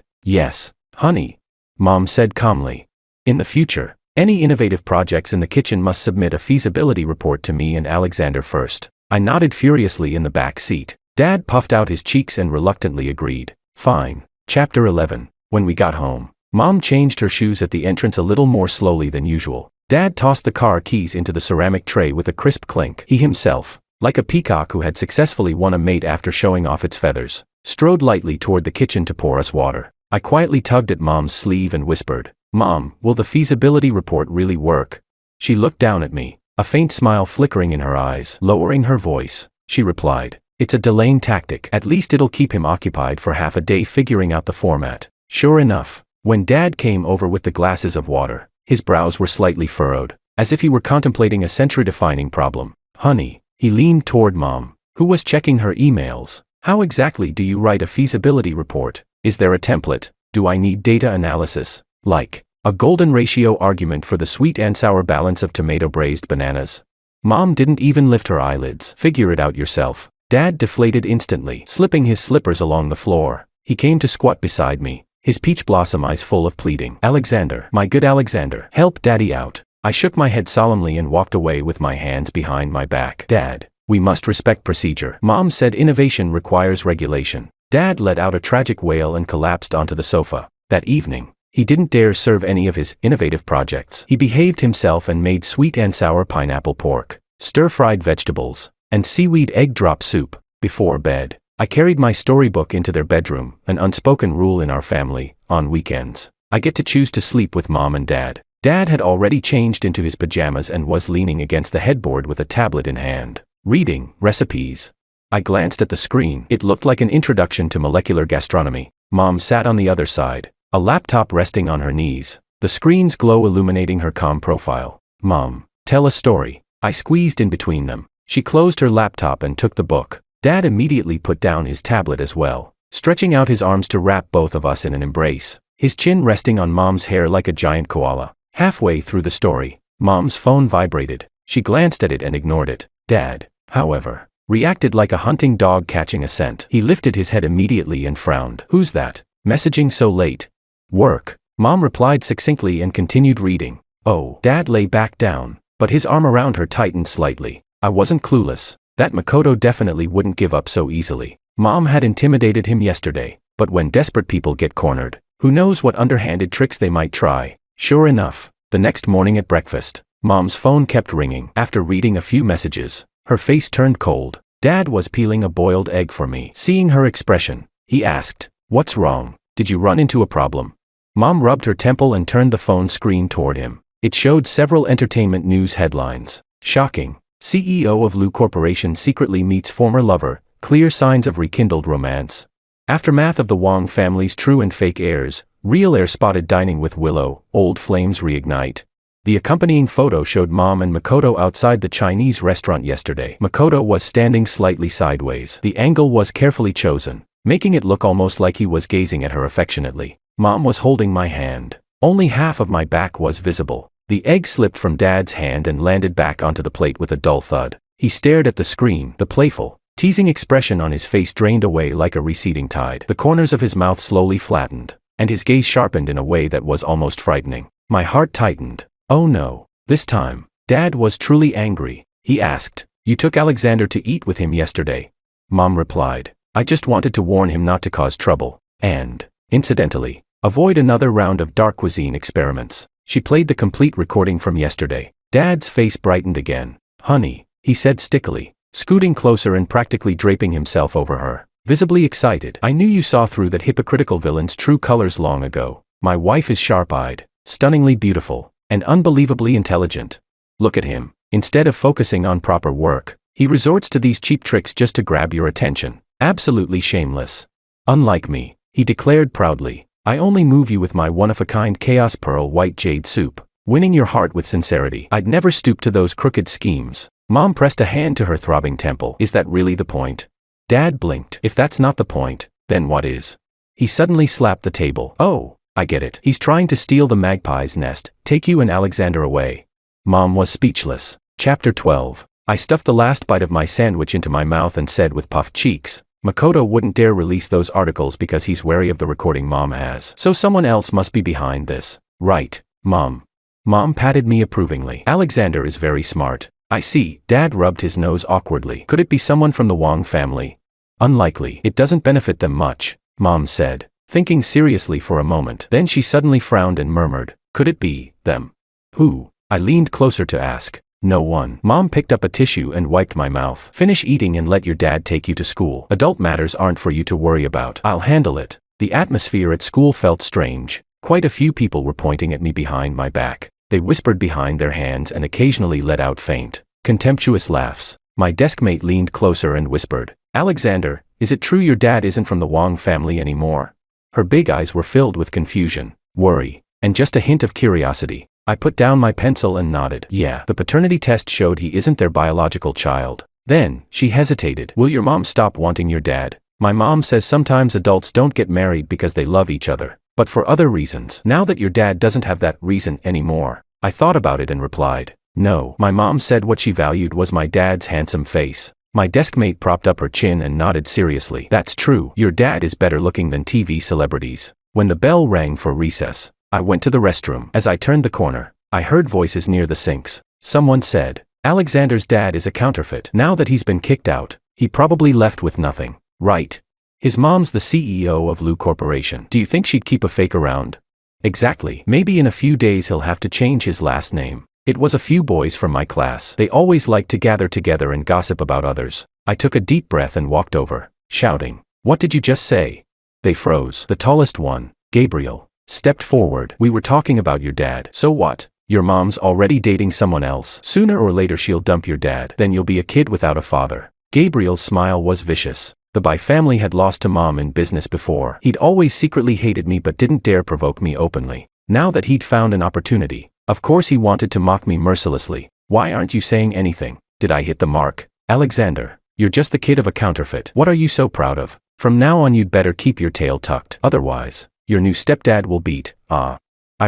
[SPEAKER 1] "Yes, honey," Mom said calmly. "In the future, any innovative projects in the kitchen must submit a feasibility report to me and Alexander first." I nodded furiously in the back seat. Dad puffed out his cheeks and reluctantly agreed. Fine. Chapter 11. When we got home, Mom changed her shoes at the entrance a little more slowly than usual. Dad tossed the car keys into the ceramic tray with a crisp clink. He himself, like a peacock who had successfully won a mate after showing off its feathers, strode lightly toward the kitchen to pour us water. I quietly tugged at Mom's sleeve and whispered, "Mom, will the feasibility report really work?" She looked down at me, a faint smile flickering in her eyes. Lowering her voice, she replied, "It's a delaying tactic. At least it'll keep him occupied for half a day figuring out the format." Sure enough, when Dad came over with the glasses of water, his brows were slightly furrowed, as if he were contemplating a century-defining problem. "Honey," he leaned toward Mom, who was checking her emails, "how exactly do you write a feasibility report? Is there a template? Do I need data analysis? Like a golden ratio argument for the sweet and sour balance of tomato braised bananas?" Mom didn't even lift her eyelids. "Figure it out yourself." Dad deflated instantly, slipping his slippers along the floor. He came to squat beside me, his peach blossom eyes full of pleading. "Alexander, my good Alexander, help Daddy out." I shook my head solemnly and walked away with my hands behind my back. "Dad, we must respect procedure." Mom said innovation requires regulation. Dad let out a tragic wail and collapsed onto the sofa. That evening, he didn't dare serve any of his innovative projects. He behaved himself and made sweet and sour pineapple pork, stir-fried vegetables, and seaweed egg drop soup. Before bed, I carried my storybook into their bedroom, an unspoken rule in our family. On weekends, I get to choose to sleep with Mom and Dad. Dad had already changed into his pajamas and was leaning against the headboard with a tablet in hand, reading recipes. I glanced at the screen. It looked like an introduction to molecular gastronomy. Mom sat on the other side, a laptop resting on her knees, the screen's glow illuminating her calm profile. "Mom, tell a story." I squeezed in between them. She closed her laptop and took the book. Dad immediately put down his tablet as well, stretching out his arms to wrap both of us in an embrace, his chin resting on Mom's hair like a giant koala. Halfway through the story, Mom's phone vibrated. She glanced at it and ignored it. Dad, however, reacted like a hunting dog catching a scent. He lifted his head immediately and frowned. "Who's that? Messaging so late?" "Work," Mom replied succinctly and continued reading. "Oh." Dad lay back down, but his arm around her tightened slightly. I wasn't clueless. That Makoto definitely wouldn't give up so easily. Mom had intimidated him yesterday, but when desperate people get cornered, who knows what underhanded tricks they might try. Sure enough, the next morning at breakfast, Mom's phone kept ringing. After reading a few messages, her face turned cold. Dad was peeling a boiled egg for me. Seeing her expression, he asked, "What's wrong? Did you run into a problem?" Mom rubbed her temple and turned the phone screen toward him. It showed several entertainment news headlines. Shocking. CEO of Lu Corporation secretly meets former lover, clear signs of rekindled romance. Aftermath of the Wong family's true and fake heirs, real heir spotted dining with Willow, old flames reignite. The accompanying photo showed Mom and Makoto outside the Chinese restaurant yesterday. Makoto was standing slightly sideways. The angle was carefully chosen, making it look almost like he was gazing at her affectionately. Mom was holding my hand. Only half of my back was visible. The egg slipped from Dad's hand and landed back onto the plate with a dull thud. He stared at the screen. The playful, teasing expression on his face drained away like a receding tide. The corners of his mouth slowly flattened, and his gaze sharpened in a way that was almost frightening. My heart tightened. Oh no. This time, Dad was truly angry. He asked, "You took Alexander to eat with him yesterday?" Mom replied, "I just wanted to warn him not to cause trouble, and, incidentally, avoid another round of dark cuisine experiments." She played the complete recording from yesterday. Dad's face brightened again. "Honey," he said stickily, scooting closer and practically draping himself over her, visibly excited. "I knew you saw through that hypocritical villain's true colors long ago. My wife is sharp-eyed, stunningly beautiful, and unbelievably intelligent. Look at him. Instead of focusing on proper work, he resorts to these cheap tricks just to grab your attention. Absolutely shameless. Unlike me," he declared proudly. "I only move you with my one-of-a-kind chaos pearl white jade soup, winning your heart with sincerity. I'd never stoop to those crooked schemes." Mom pressed a hand to her throbbing temple. "Is that really the point?" Dad blinked. "If that's not the point, Then what is? He suddenly slapped the table. Oh, I get it. He's trying to steal the magpie's nest, take you and Alexander away. Mom was speechless. Chapter 12. I stuffed the last bite of my sandwich into my mouth and said with puffed cheeks, Makoto wouldn't dare release those articles because he's wary of the recording Mom has. So someone else must be behind this. Right, Mom. Mom patted me approvingly. Alexander is very smart. I see. Dad rubbed his nose awkwardly. Could it be someone from the Wong family? Unlikely. It doesn't benefit them much, Mom said, thinking seriously for a moment. Then she suddenly frowned and murmured, could it be them? Who? I leaned closer to ask. No one. Mom picked up a tissue and wiped my mouth. Finish eating and let your dad take you to school. Adult matters aren't for you to worry about. I'll handle it. The atmosphere at school felt strange. Quite a few people were pointing at me behind my back. They whispered behind their hands and occasionally let out faint, contemptuous laughs. My deskmate leaned closer and whispered, Alexander, is it true your dad isn't from the Wong family anymore? Her big eyes were filled with confusion, worry, and just a hint of curiosity. I put down my pencil and nodded. Yeah, the paternity test showed he isn't their biological child. Then, she hesitated. Will your mom stop wanting your dad? My mom says sometimes adults don't get married because they love each other, but for other reasons. Now that your dad doesn't have that reason anymore. I thought about it and replied, no. My mom said what she valued was my dad's handsome face. My deskmate propped up her chin and nodded seriously. That's true. Your dad is better looking than TV celebrities. When the bell rang for recess, I went to the restroom. As I turned the corner, I heard voices near the sinks. Someone said, Alexander's dad is a counterfeit. Now that he's been kicked out, he probably left with nothing. Right. His mom's the CEO of Lu Corporation. Do you think she'd keep a fake around? Exactly. Maybe in a few days he'll have to change his last name. It was a few boys from my class. They always liked to gather together and gossip about others. I took a deep breath and walked over, shouting, what did you just say? They froze. The tallest one, Gabriel, stepped forward. We were talking about your dad. So what? Your mom's already dating someone else. Sooner or later she'll dump your dad. Then you'll be a kid without a father. Gabriel's smile was vicious. The Bai family had lost to Mom in business before. He'd always secretly hated me but didn't dare provoke me openly. Now that he'd found an opportunity, of course he wanted to mock me mercilessly. Why aren't you saying anything? Did I hit the mark? Alexander, you're just the kid of a counterfeit. What are you so proud of? From now on you'd better keep your tail tucked. Otherwise, your new stepdad will beat. I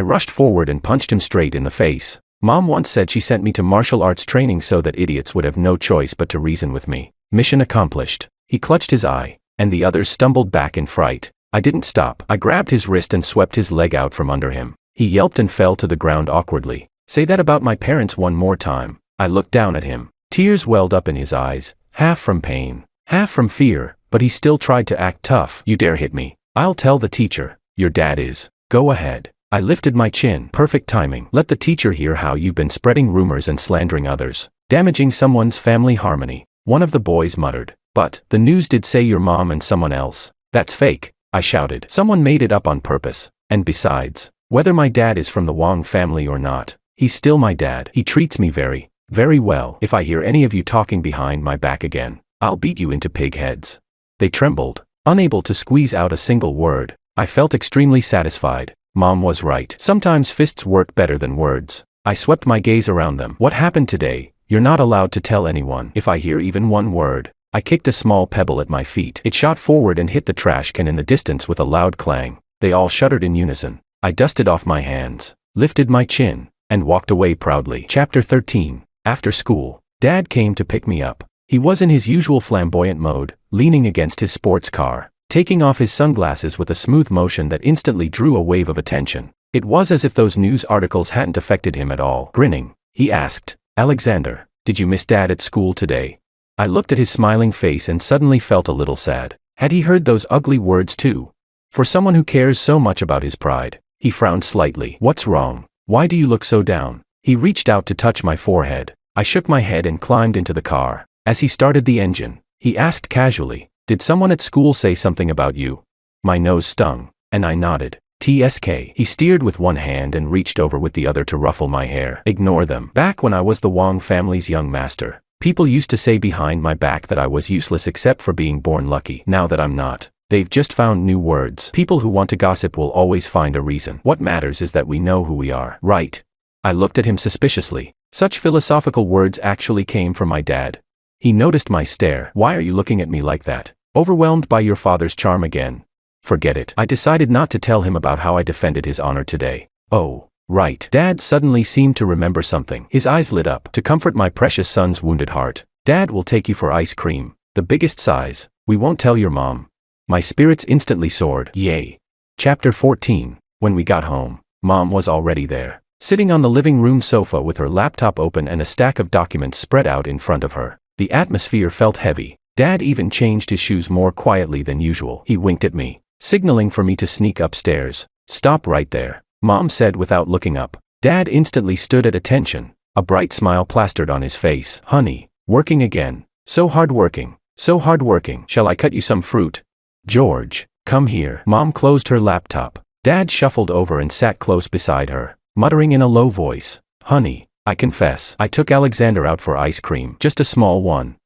[SPEAKER 1] rushed forward and punched him straight in the face. Mom once said she sent me to martial arts training so that idiots would have no choice but to reason with me. Mission accomplished. He clutched his eye, and the others stumbled back in fright. I didn't stop. I grabbed his wrist and swept his leg out from under him. He yelped and fell to the ground awkwardly. Say that about my parents one more time. I looked down at him. Tears welled up in his eyes, half from pain, half from fear, but he still tried to act tough. You dare hit me? I'll tell the teacher. Your dad is. Go ahead. I lifted my chin. Perfect timing. Let the teacher hear how you've been spreading rumors and slandering others, damaging someone's family harmony. One of the boys muttered. But, the news did say your mom and someone else. That's fake, I shouted. Someone made it up on purpose. And besides, whether my dad is from the Wong family or not, he's still my dad. He treats me very, very well. If I hear any of you talking behind my back again, I'll beat you into pig heads. They trembled, unable to squeeze out a single word. I felt extremely satisfied. Mom was right. Sometimes fists work better than words. I swept my gaze around them. What happened today? You're not allowed to tell anyone. If I hear even one word. I kicked a small pebble at my feet. It shot forward and hit the trash can in the distance with a loud clang. They all shuddered in unison. I dusted off my hands, lifted my chin, and walked away proudly. Chapter 13. After school, Dad came to pick me up. He was in his usual flamboyant mode, leaning against his sports car, taking off his sunglasses with a smooth motion that instantly drew a wave of attention. It was as if those news articles hadn't affected him at all. Grinning, he asked, Alexander, did you miss Dad at school today? I looked at his smiling face and suddenly felt a little sad. Had he heard those ugly words too? For someone who cares so much about his pride. He frowned slightly. What's wrong? Why do you look so down? He reached out to touch my forehead. I shook my head and climbed into the car. As he started the engine, he asked casually, did someone at school say something about you? My nose stung, and I nodded. TSK. He steered with one hand and reached over with the other to ruffle my hair. Ignore them. Back when I was the Wong family's young master, people used to say behind my back that I was useless except for being born lucky. Now that I'm not, they've just found new words. People who want to gossip will always find a reason. What matters is that we know who we are. Right. I looked at him suspiciously. Such philosophical words actually came from my dad. He noticed my stare. Why are you looking at me like that? Overwhelmed by your father's charm again? Forget it. I decided not to tell him about how I defended his honor today. Oh, right. Dad suddenly seemed to remember something. His eyes lit up. To comfort my precious son's wounded heart, Dad will take you for ice cream. The biggest size. We won't tell your mom. My spirits instantly soared. Yay. Chapter 14. When we got home, Mom was already there, sitting on the living room sofa with her laptop open and a stack of documents spread out in front of her. The atmosphere felt heavy. Dad even changed his shoes more quietly than usual. He winked at me, signaling for me to sneak upstairs. Stop right there, Mom said without looking up. Dad instantly stood at attention, a bright smile plastered on his face. Honey, working again. So hardworking. So hardworking. Shall I cut you some fruit? George, come here. Mom closed her laptop. Dad shuffled over and sat close beside her, muttering in a low voice. Honey, I confess, I took Alexander out for ice cream, just a small one.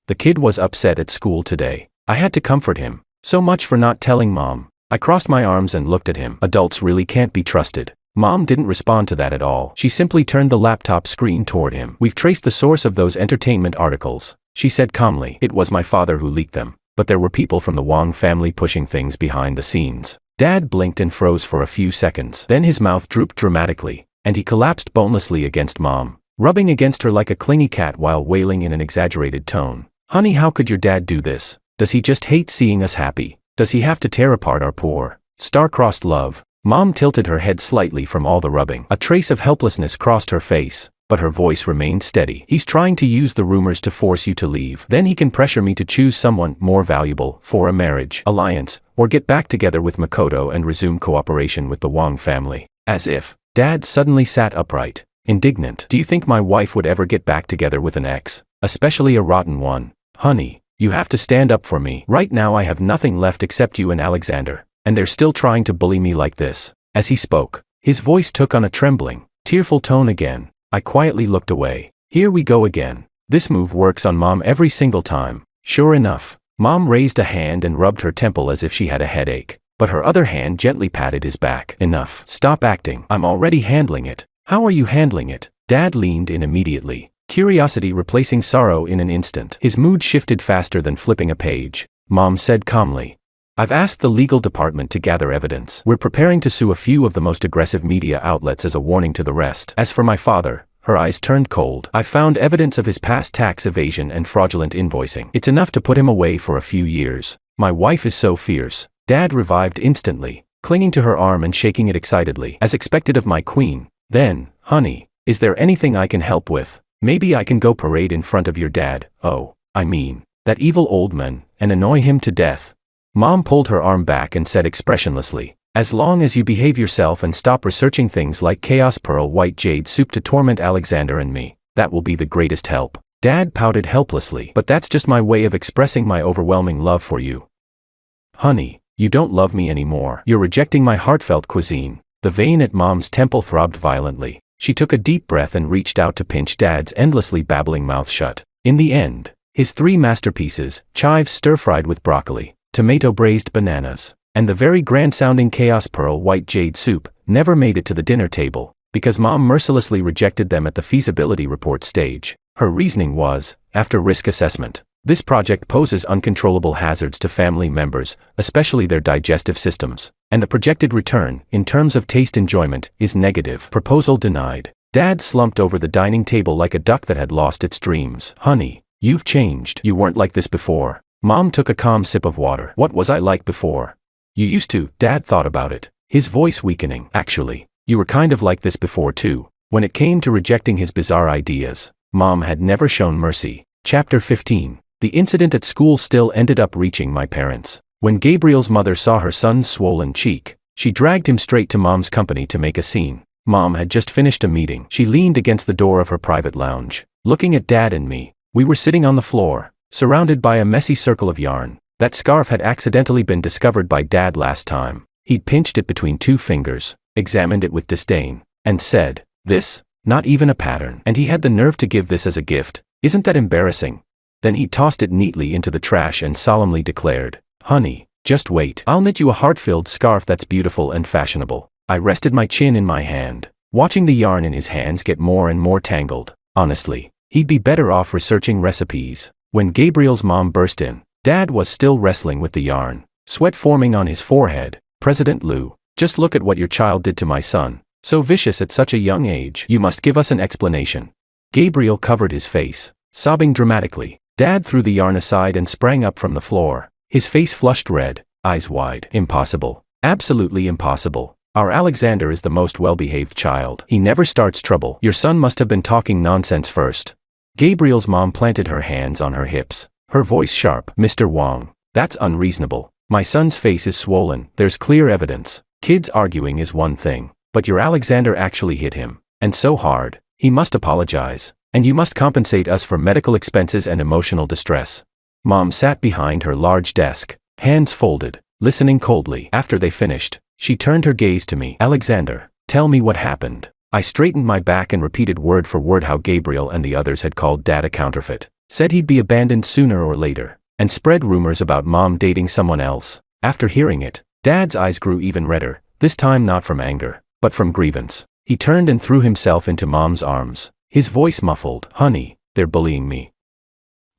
[SPEAKER 1] The kid was upset at school today. I had to comfort him. So much for not telling Mom. I crossed my arms and looked at him. Adults really can't be trusted. Mom didn't respond to that at all. She simply turned the laptop screen toward him. We've traced the source of those entertainment articles, she said calmly. It was my father who leaked them, but there were people from the Wong family pushing things behind the scenes. Dad blinked and froze for a few seconds. Then his mouth drooped dramatically, and he collapsed bonelessly against Mom, rubbing against her like a clingy cat while wailing in an exaggerated tone. Honey, how could your dad do this? Does he just hate seeing us happy? Does he have to tear apart our poor, star-crossed love? Mom tilted her head slightly from all the rubbing. A trace of helplessness crossed her face, but her voice remained steady. He's trying to use the rumors to force you to leave. Then he can pressure me to choose someone more valuable for a marriage, alliance, or get back together with Makoto and resume cooperation with the Wong family. As if. Dad suddenly sat upright, indignant. Do you think my wife would ever get back together with an ex, especially a rotten one? Honey, you have to stand up for me. Right now I have nothing left except you and Alexander, and they're still trying to bully me like this. As he spoke, his voice took on a trembling, tearful tone again. I quietly looked away. Here we go again. This move works on Mom every single time. Sure enough, Mom raised a hand and rubbed her temple as if she had a headache, but her other hand gently patted his back. Enough. Stop acting. I'm already handling it. How are you handling it? Dad leaned in immediately, curiosity replacing sorrow in an instant. His mood shifted faster than flipping a page. Mom said calmly, I've asked the legal department to gather evidence. We're preparing to sue a few of the most aggressive media outlets as a warning to the rest. As for my father, her eyes turned cold. I found evidence of his past tax evasion and fraudulent invoicing. It's enough to put him away for a few years. My wife is so fierce. Dad revived instantly, clinging to her arm and shaking it excitedly. As expected of my queen. Then, honey, is there anything I can help with? Maybe I can go parade in front of your dad, that evil old man, and annoy him to death. Mom pulled her arm back and said expressionlessly, as long as you behave yourself and stop researching things like Chaos Pearl White Jade Soup to torment Alexander and me, that will be the greatest help. Dad pouted helplessly. But that's just my way of expressing my overwhelming love for you. Honey, you don't love me anymore. You're rejecting my heartfelt cuisine. The vein at Mom's temple throbbed violently. She took a deep breath and reached out to pinch Dad's endlessly babbling mouth shut. In the end, his three masterpieces, chives stir-fried with broccoli, tomato braised bananas, and the very grand-sounding Chaos Pearl White Jade Soup, never made it to the dinner table, because Mom mercilessly rejected them at the feasibility report stage. Her reasoning was, after risk assessment, this project poses uncontrollable hazards to family members, especially their digestive systems, and the projected return, in terms of taste enjoyment, is negative. Proposal denied. Dad slumped over the dining table like a duck that had lost its dreams. Honey, you've changed. You weren't like this before. Mom took a calm sip of water. What was I like before? You used to. Dad thought about it, his voice weakening. Actually, you were kind of like this before too. When it came to rejecting his bizarre ideas, Mom had never shown mercy. Chapter 15. The incident at school still ended up reaching my parents. When Gabriel's mother saw her son's swollen cheek, she dragged him straight to Mom's company to make a scene. Mom had just finished a meeting. She leaned against the door of her private lounge, looking at Dad and me. We were sitting on the floor, surrounded by a messy circle of yarn. That scarf had accidentally been discovered by Dad last time. He'd pinched it between two fingers, examined it with disdain, and said, "This, not even a pattern. And he had the nerve to give this as a gift. Isn't that embarrassing?" Then he tossed it neatly into the trash and solemnly declared, "Honey, just wait. I'll knit you a heart-filled scarf that's beautiful and fashionable." I rested my chin in my hand, watching the yarn in his hands get more and more tangled. Honestly, he'd be better off researching recipes. When Gabriel's mom burst in, Dad was still wrestling with the yarn, sweat forming on his forehead. President Liu, just look at what your child did to my son. So vicious at such a young age. You must give us an explanation. Gabriel covered his face, sobbing dramatically. Dad threw the yarn aside and sprang up from the floor. His face flushed red, eyes wide. Impossible. Absolutely impossible. Our Alexander is the most well-behaved child. He never starts trouble. Your son must have been talking nonsense first. Gabriel's mom planted her hands on her hips, her voice sharp. Mr. Wang, that's unreasonable. My son's face is swollen. There's clear evidence. Kids arguing is one thing, but your Alexander actually hit him, and so hard. He must apologize, and you must compensate us for medical expenses and emotional distress. Mom sat behind her large desk, hands folded, listening coldly. After they finished, she turned her gaze to me. Alexander, tell me what happened. I straightened my back and repeated word for word how Gabriel and the others had called Dad a counterfeit, said he'd be abandoned sooner or later, and spread rumors about Mom dating someone else. After hearing it, Dad's eyes grew even redder, this time not from anger, but from grievance. He turned and threw himself into Mom's arms, his voice muffled. Honey, they're bullying me.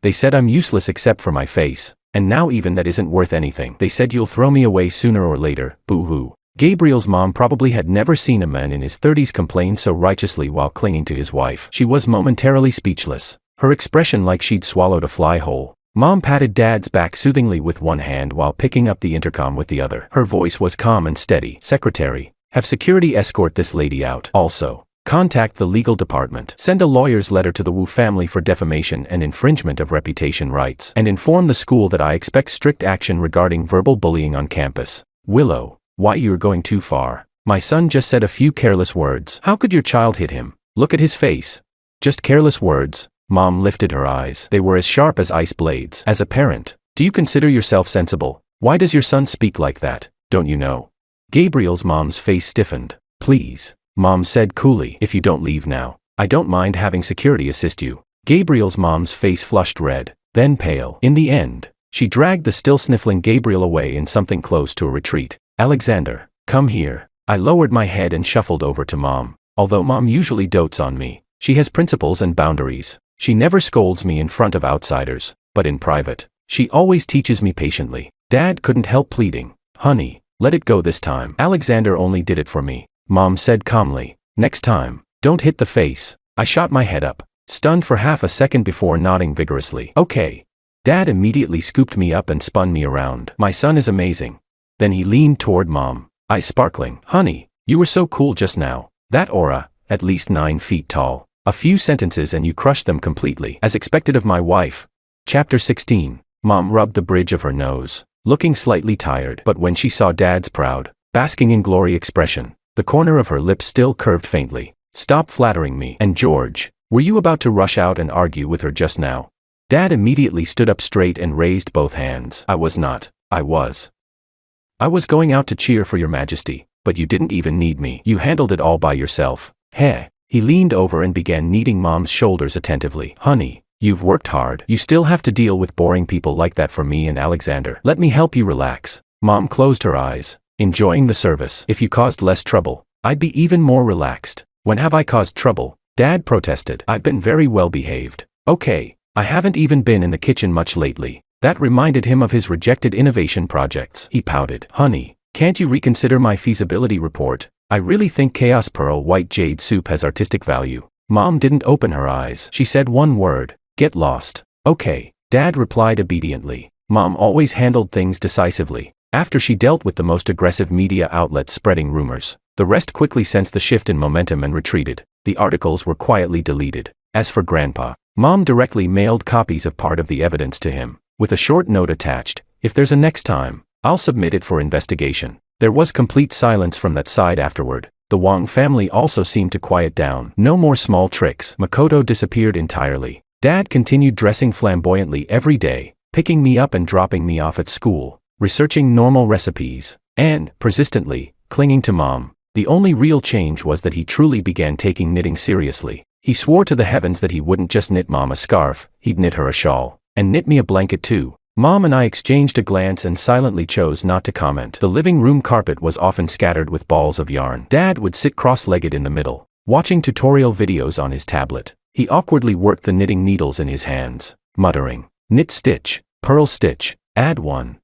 [SPEAKER 1] They said I'm useless except for my face, and now even that isn't worth anything. They said you'll throw me away sooner or later. Boo-hoo. Gabriel's mom probably had never seen a man in his 30s complain so righteously while clinging to his wife. She was momentarily speechless, her expression like she'd swallowed a fly whole. Mom patted Dad's back soothingly with one hand while picking up the intercom with the other. Her voice was calm and steady. Secretary, have security escort this lady out. Also, contact the legal department. Send a lawyer's letter to the Wu family for defamation and infringement of reputation rights. And inform the school that I expect strict action regarding verbal bullying on campus. Willow, why you're going too far. My son just said a few careless words. How could your child hit him? Look at his face. Just careless words. Mom lifted her eyes. They were as sharp as ice blades. As a parent, do you consider yourself sensible? Why does your son speak like that? Don't you know? Gabriel's mom's face stiffened. Please, Mom said coolly. If you don't leave now, I don't mind having security assist you. Gabriel's mom's face flushed red, then pale. In the end, she dragged the still sniffling Gabriel away in something close to a retreat. Alexander, come here. I lowered my head and shuffled over to Mom. Although Mom usually dotes on me, she has principles and boundaries. She never scolds me in front of outsiders, but in private, she always teaches me patiently. Dad couldn't help pleading. Honey, let it go this time. Alexander only did it for me, Mom said calmly. Next time, don't hit the face. I shot my head up, stunned for half a second before nodding vigorously. Okay. Dad immediately scooped me up and spun me around. My son is amazing. Then he leaned toward Mom, eyes sparkling. Honey, you were so cool just now. That aura, at least 9 feet tall. A few sentences and you crushed them completely. As expected of my wife. Chapter 16. Mom rubbed the bridge of her nose, looking slightly tired. But when she saw Dad's proud, basking in glory expression, the corner of her lips still curved faintly. Stop flattering me. And George, were you about to rush out and argue with her just now? Dad immediately stood up straight and raised both hands. I was not. I was going out to cheer for your majesty, but you didn't even need me. You handled it all by yourself. Heh. He leaned over and began kneading Mom's shoulders attentively. Honey, you've worked hard. You still have to deal with boring people like that for me and Alexander. Let me help you relax. Mom closed her eyes, enjoying the service. If you caused less trouble, I'd be even more relaxed. When have I caused trouble? Dad protested. I've been very well behaved. Okay, I haven't even been in the kitchen much lately. That reminded him of his rejected innovation projects. He pouted. Honey, can't you reconsider my feasibility report? I really think Chaos Pearl White Jade Soup has artistic value. Mom didn't open her eyes. She said one word. Get lost. Okay. Dad replied obediently. Mom always handled things decisively. After she dealt with the most aggressive media outlets spreading rumors, the rest quickly sensed the shift in momentum and retreated. The articles were quietly deleted. As for Grandpa, Mom directly mailed copies of part of the evidence to him, with a short note attached. If there's a next time, I'll submit it for investigation. There was complete silence from that side afterward. The Wang family also seemed to quiet down. No more small tricks. Makoto disappeared entirely. Dad continued dressing flamboyantly every day, picking me up and dropping me off at school, researching normal recipes, and, persistently, clinging to Mom. The only real change was that he truly began taking knitting seriously. He swore to the heavens that he wouldn't just knit Mom a scarf, he'd knit her a shawl, and knit me a blanket too. Mom and I exchanged a glance and silently chose not to comment. The living room carpet was often scattered with balls of yarn. Dad would sit cross-legged in the middle, watching tutorial videos on his tablet. He awkwardly worked the knitting needles in his hands, muttering, knit stitch, Pearl stitch, add 1.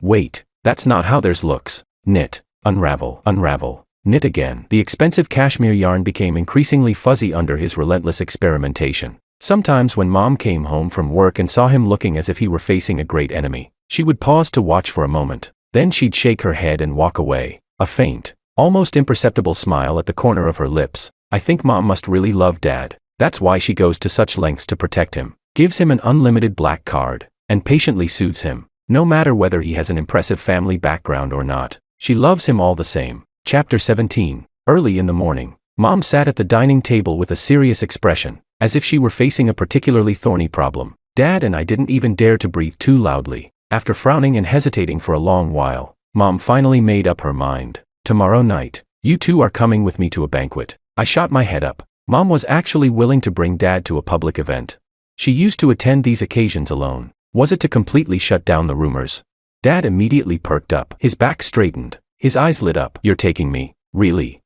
[SPEAKER 1] Wait, that's not how theirs looks. Knit, unravel, unravel, knit again. The expensive cashmere yarn became increasingly fuzzy under his relentless experimentation. Sometimes when Mom came home from work and saw him looking as if he were facing a great enemy, she would pause to watch for a moment. Then she'd shake her head and walk away, a faint, almost imperceptible smile at the corner of her lips. I think Mom must really love Dad. That's why she goes to such lengths to protect him, gives him an unlimited black card, and patiently soothes him. No matter whether he has an impressive family background or not, she loves him all the same. Chapter 17. Early in the morning, Mom sat at the dining table with a serious expression, as if she were facing a particularly thorny problem. Dad and I didn't even dare to breathe too loudly. After frowning and hesitating for a long while, Mom finally made up her mind. Tomorrow night, you two are coming with me to a banquet. I shot my head up. Mom was actually willing to bring Dad to a public event. She used to attend these occasions alone. Was it to completely shut down the rumors? Dad immediately perked up. His back straightened. His eyes lit up. You're taking me? Really?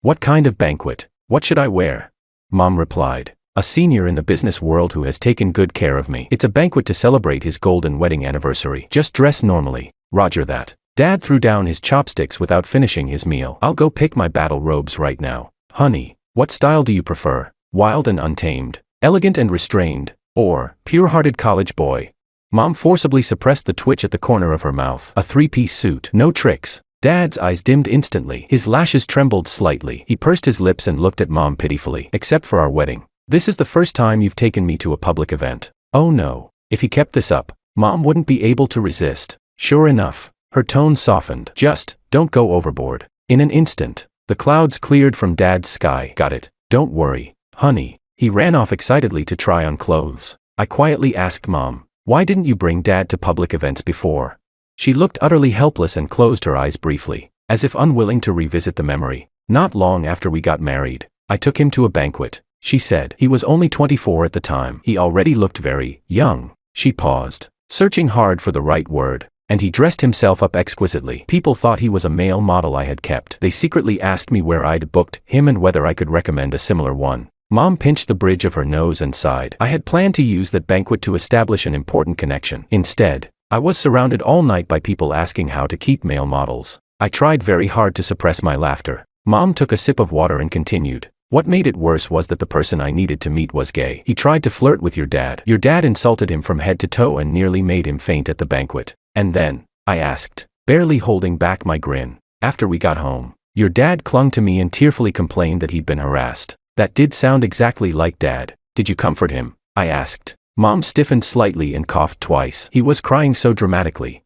[SPEAKER 1] What kind of banquet? What should I wear? Mom replied. A senior in the business world who has taken good care of me. It's a banquet to celebrate his golden wedding anniversary. Just dress normally. Roger that. Dad threw down his chopsticks without finishing his meal. I'll go pick my battle robes right now. Honey, what style do you prefer? Wild and untamed, elegant and restrained, or pure-hearted college boy? Mom forcibly suppressed the twitch at the corner of her mouth. A three-piece suit. No tricks. Dad's eyes dimmed instantly. His lashes trembled slightly. He pursed his lips and looked at Mom pitifully. Except for our wedding. This is the first time you've taken me to a public event. Oh no. If he kept this up, Mom wouldn't be able to resist. Sure enough, her tone softened. Just, don't go overboard. In an instant, the clouds cleared from Dad's sky. Got it. Don't worry, honey. He ran off excitedly to try on clothes. I quietly asked Mom, why didn't you bring Dad to public events before? She looked utterly helpless and closed her eyes briefly, as if unwilling to revisit the memory. Not long after we got married, I took him to a banquet, she said. He was only 24 at the time. He already looked very young. She paused, searching hard for the right word. And he dressed himself up exquisitely. People thought he was a male model I had kept. They secretly asked me where I'd booked him and whether I could recommend a similar one. Mom pinched the bridge of her nose and sighed. I had planned to use that banquet to establish an important connection. Instead, I was surrounded all night by people asking how to keep male models. I tried very hard to suppress my laughter. Mom took a sip of water and continued. What made it worse was that the person I needed to meet was gay. He tried to flirt with your dad. Your dad insulted him from head to toe and nearly made him faint at the banquet. And then, I asked, barely holding back my grin, after we got home, your dad clung to me and tearfully complained that he'd been harassed. That did sound exactly like Dad. Did you comfort him? I asked. Mom stiffened slightly and coughed twice. He was crying so dramatically.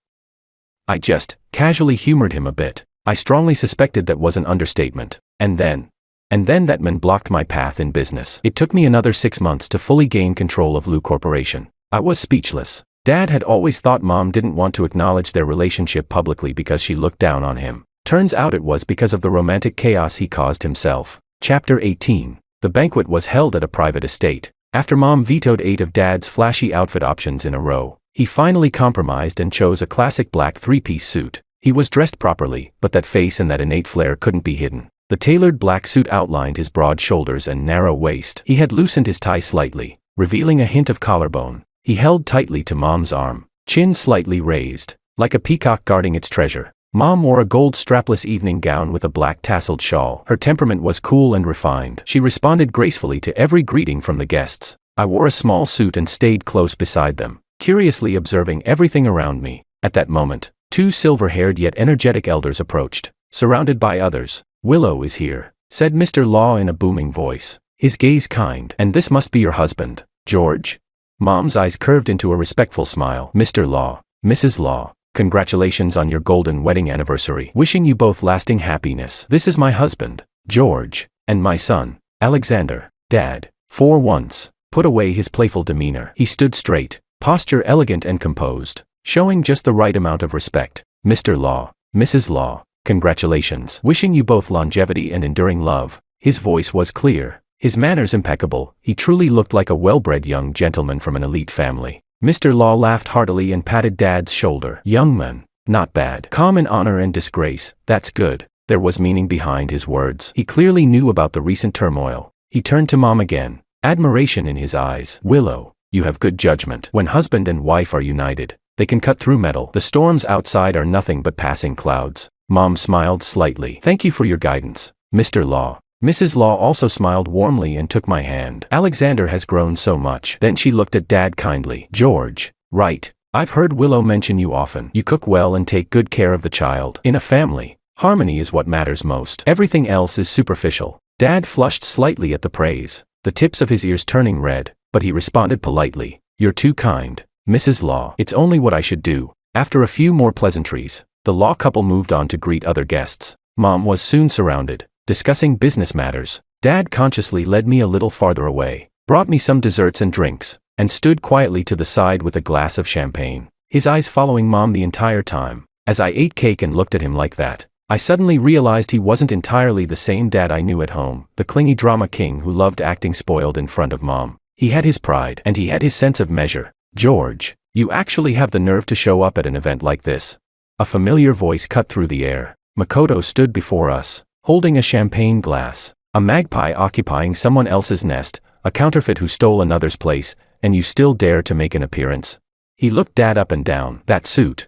[SPEAKER 1] I just casually humored him a bit. I strongly suspected that was an understatement. And then that man blocked my path in business. It took me another 6 months to fully gain control of Lou Corporation. I was speechless. Dad had always thought Mom didn't want to acknowledge their relationship publicly because she looked down on him. Turns out it was because of the romantic chaos he caused himself. Chapter 18. The banquet was held at a private estate. After Mom vetoed 8 of Dad's flashy outfit options in a row, he finally compromised and chose a classic black three-piece suit. He was dressed properly, but that face and that innate flair couldn't be hidden. The tailored black suit outlined his broad shoulders and narrow waist. He had loosened his tie slightly, revealing a hint of collarbone. He held tightly to Mom's arm, chin slightly raised, like a peacock guarding its treasure. Mom wore a gold strapless evening gown with a black tasseled shawl. Her temperament was cool and refined. She responded gracefully to every greeting from the guests. I wore a small suit and stayed close beside them, curiously observing everything around me. At that moment, 2 silver-haired yet energetic elders approached, surrounded by others. Willow is here, said Mr. Law in a booming voice, his gaze kind. And this must be your husband, George? Mom's eyes curved into a respectful smile. Mr. Law, Mrs. Law, congratulations on your golden wedding anniversary. Wishing you both lasting happiness. This is my husband, George, and my son, Alexander. Dad, for once, put away his playful demeanor. He stood straight, posture elegant and composed, showing just the right amount of respect. Mr. Law, Mrs. Law, congratulations. Wishing you both longevity and enduring love. His voice was clear, his manners impeccable. He truly looked like a well-bred young gentleman from an elite family. Mr. Law laughed heartily and patted Dad's shoulder. Young man, not bad. Calm in honor and disgrace, that's good. There was meaning behind his words. He clearly knew about the recent turmoil. He turned to Mom again, admiration in his eyes. Willow, You have good judgment. When husband and wife are united, they can cut through metal. The storms outside are nothing but passing clouds. Mom smiled slightly. Thank you for your guidance, Mr. Law. Mrs. Law also smiled warmly and took my hand. Alexander has grown so much. Then she looked at Dad kindly. George, right. I've heard Willow mention you often. You cook well and take good care of the child. In a family, harmony is what matters most. Everything else is superficial. Dad flushed slightly at the praise, the tips of his ears turning red, but he responded politely. You're too kind, Mrs. Law. It's only what I should do. After a few more pleasantries, the Law couple moved on to greet other guests. Mom was soon surrounded, discussing business matters. Dad consciously led me a little farther away, brought me some desserts and drinks, and stood quietly to the side with a glass of champagne, his eyes following Mom the entire time. As I ate cake and looked at him like that, I suddenly realized he wasn't entirely the same Dad I knew at home, the clingy drama king who loved acting spoiled in front of Mom. He had his pride, and he had his sense of measure. George, you actually have the nerve to show up at an event like this. A familiar voice cut through the air. Makoto stood before us, holding a champagne glass. A magpie occupying someone else's nest, a counterfeit who stole another's place, and you still dare to make an appearance? He looked Dad up and down. That suit.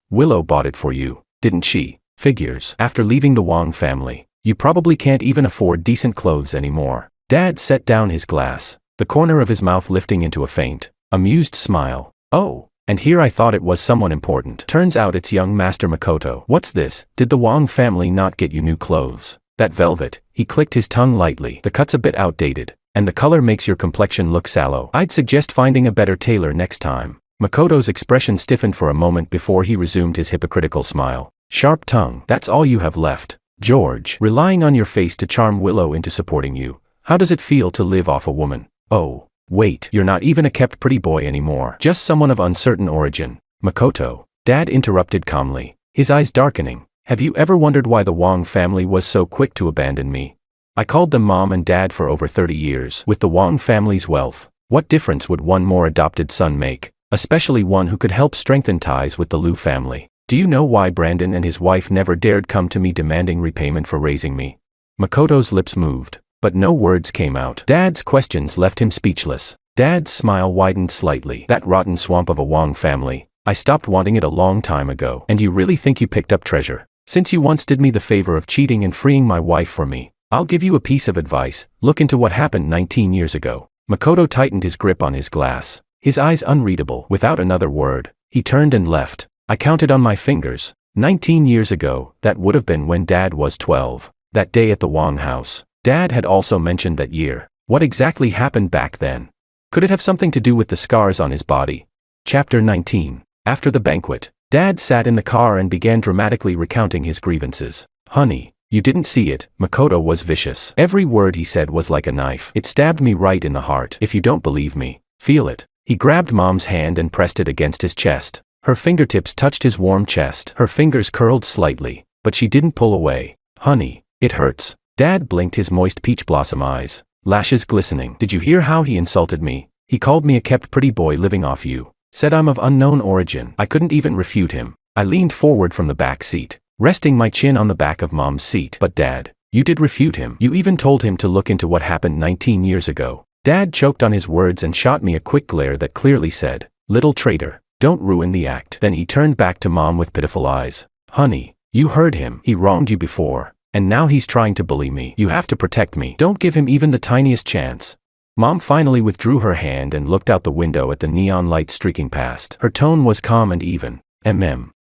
[SPEAKER 1] Willow bought it for you, didn't she? Figures. After leaving the Wong family, you probably can't even afford decent clothes anymore. Dad set down his glass, the corner of his mouth lifting into a faint, amused smile. Oh, and here I thought it was someone important. Turns out it's young Master Makoto. What's this? Did the Wong family not get you new clothes? That velvet, he clicked his tongue lightly. The cut's a bit outdated, and the color makes your complexion look sallow. I'd suggest finding a better tailor next time. Makoto's expression stiffened for a moment before he resumed his hypocritical smile. Sharp tongue. That's all you have left, George. Relying on your face to charm Willow into supporting you. How does it feel to live off a woman? Oh, wait, you're not even a kept pretty boy anymore. Just someone of uncertain origin. Makoto, Dad interrupted calmly, his eyes darkening. Have you ever wondered why the Wong family was so quick to abandon me? I called them Mom and Dad for over 30 years. With the Wong family's wealth, what difference would one more adopted son make? Especially one who could help strengthen ties with the Liu family. Do you know why Brandon and his wife never dared come to me demanding repayment for raising me? Makoto's lips moved, but no words came out. Dad's questions left him speechless. Dad's smile widened slightly. That rotten swamp of a Wong family. I stopped wanting it a long time ago. And you really think you picked up treasure? Since you once did me the favor of cheating and freeing my wife for me, I'll give you a piece of advice. Look into what happened 19 years ago. Makoto tightened his grip on his glass, his eyes unreadable. Without another word, he turned and left. I counted on my fingers. 19 years ago, that would have been when Dad was 12. That day at the Wong house. Dad had also mentioned that year. What exactly happened back then? Could it have something to do with the scars on his body? Chapter 19. After the banquet, Dad sat in the car and began dramatically recounting his grievances. Honey, you didn't see it. Makoto was vicious. Every word he said was like a knife. It stabbed me right in the heart. If you don't believe me, feel it. He grabbed Mom's hand and pressed it against his chest. Her fingertips touched his warm chest. Her fingers curled slightly, but she didn't pull away. Honey, it hurts. Dad blinked his moist peach blossom eyes, lashes glistening. Did you hear how he insulted me? He called me a kept pretty boy living off you. Said I'm of unknown origin. I couldn't even refute him. I leaned forward from the back seat, resting my chin on the back of Mom's seat. But Dad, you did refute him. You even told him to look into what happened 19 years ago. Dad choked on his words and shot me a quick glare that clearly said, little traitor. Don't ruin the act. Then he turned back to Mom with pitiful eyes. Honey, you heard him. He wronged you before, and now he's trying to bully me. You have to protect me. Don't give him even the tiniest chance. Mom finally withdrew her hand and looked out the window at the neon lights streaking past. Her tone was calm and even.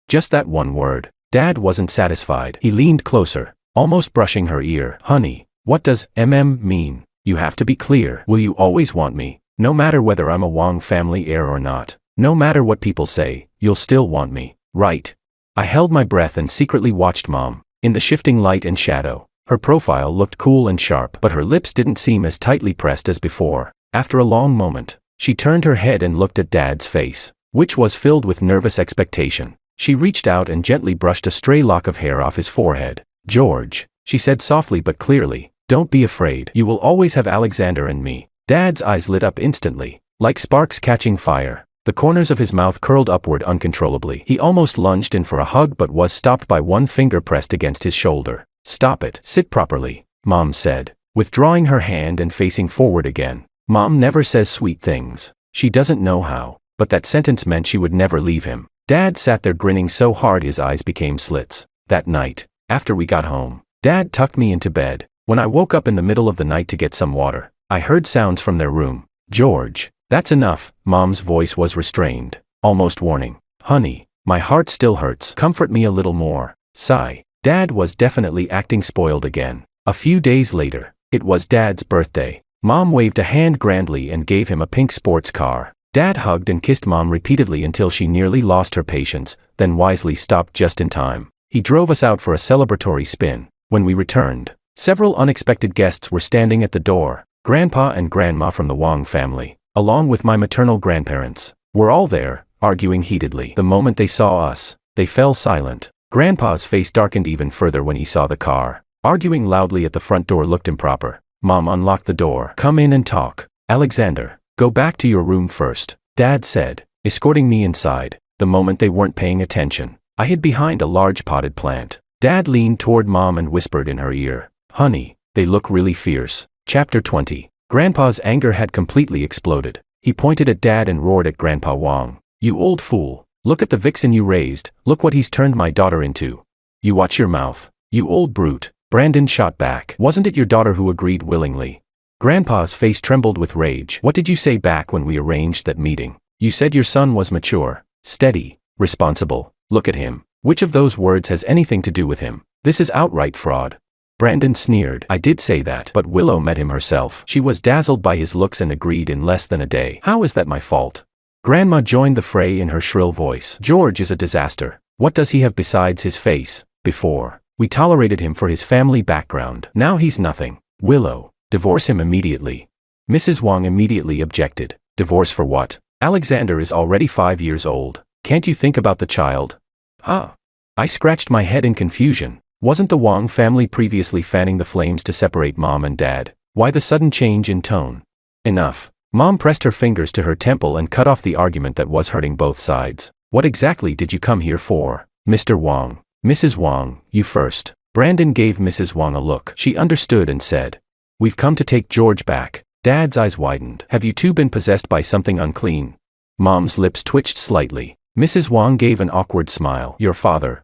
[SPEAKER 1] Just that one word. Dad wasn't satisfied. He leaned closer, almost brushing her ear. Honey, what does mean? You have to be clear. Will you always want me, no matter whether I'm a Wong family heir or not? No matter what people say, you'll still want me, right? I held my breath and secretly watched Mom. In the shifting light and shadow, her profile looked cool and sharp, but her lips didn't seem as tightly pressed as before. After a long moment, she turned her head and looked at Dad's face, which was filled with nervous expectation. She reached out and gently brushed a stray lock of hair off his forehead. George, she said softly but clearly, don't be afraid. You will always have Alexander and me. Dad's eyes lit up instantly, like sparks catching fire. The corners of his mouth curled upward uncontrollably. He almost lunged in for a hug but was stopped by one finger pressed against his shoulder. Stop it. Sit properly, Mom said, withdrawing her hand and facing forward again. Mom never says sweet things. She doesn't know how, but that sentence meant she would never leave him. Dad sat there grinning so hard his eyes became slits. That night, after we got home, Dad tucked me into bed. When I woke up in the middle of the night to get some water, I heard sounds from their room. George, that's enough. Mom's voice was restrained, almost warning. Honey, my heart still hurts. Comfort me a little more. Sigh. Dad was definitely acting spoiled again. A few days later, it was Dad's birthday. Mom waved a hand grandly and gave him a pink sports car. Dad hugged and kissed Mom repeatedly until she nearly lost her patience, then wisely stopped just in time. He drove us out for a celebratory spin. When we returned, several unexpected guests were standing at the door. Grandpa and Grandma from the Wong family, along with my maternal grandparents, were all there, arguing heatedly. The moment they saw us, they fell silent. Grandpa's face darkened even further when he saw the car. Arguing loudly at the front door looked improper. Mom unlocked the door. Come in and talk. Alexander, go back to your room first, Dad said, escorting me inside. The moment they weren't paying attention, I hid behind a large potted plant. Dad leaned toward Mom and whispered in her ear, Honey, they look really fierce. Chapter 20. Grandpa's anger had completely exploded. He pointed at Dad and roared at Grandpa Wong. You old fool, look at the vixen you raised, look what he's turned my daughter into. You watch your mouth, you old brute. Brandon shot back. Wasn't it your daughter who agreed willingly? Grandpa's face trembled with rage. What did you say back when we arranged that meeting? You said your son was mature, steady, responsible. Look at him. Which of those words has anything to do with him? This is outright fraud. Brandon sneered. I did say that, but Willow met him herself. She was dazzled by his looks and agreed in less than a day. How is that my fault? Grandma joined the fray in her shrill voice. George is a disaster. What does he have besides his face? Before, we tolerated him for his family background. Now he's nothing. Willow, divorce him immediately. Mrs. Wong immediately objected. Divorce for what? Alexander is already 5 years old. Can't you think about the child? Huh? I scratched my head in confusion. Wasn't the Wong family previously fanning the flames to separate Mom and Dad? Why the sudden change in tone? Enough. Mom pressed her fingers to her temple and cut off the argument that was hurting both sides. What exactly did you come here for? Mr. Wong. Mrs. Wong, you first. Brandon gave Mrs. Wong a look. She understood and said, We've come to take George back. Dad's eyes widened. Have you two been possessed by something unclean? Mom's lips twitched slightly. Mrs. Wong gave an awkward smile. Your father,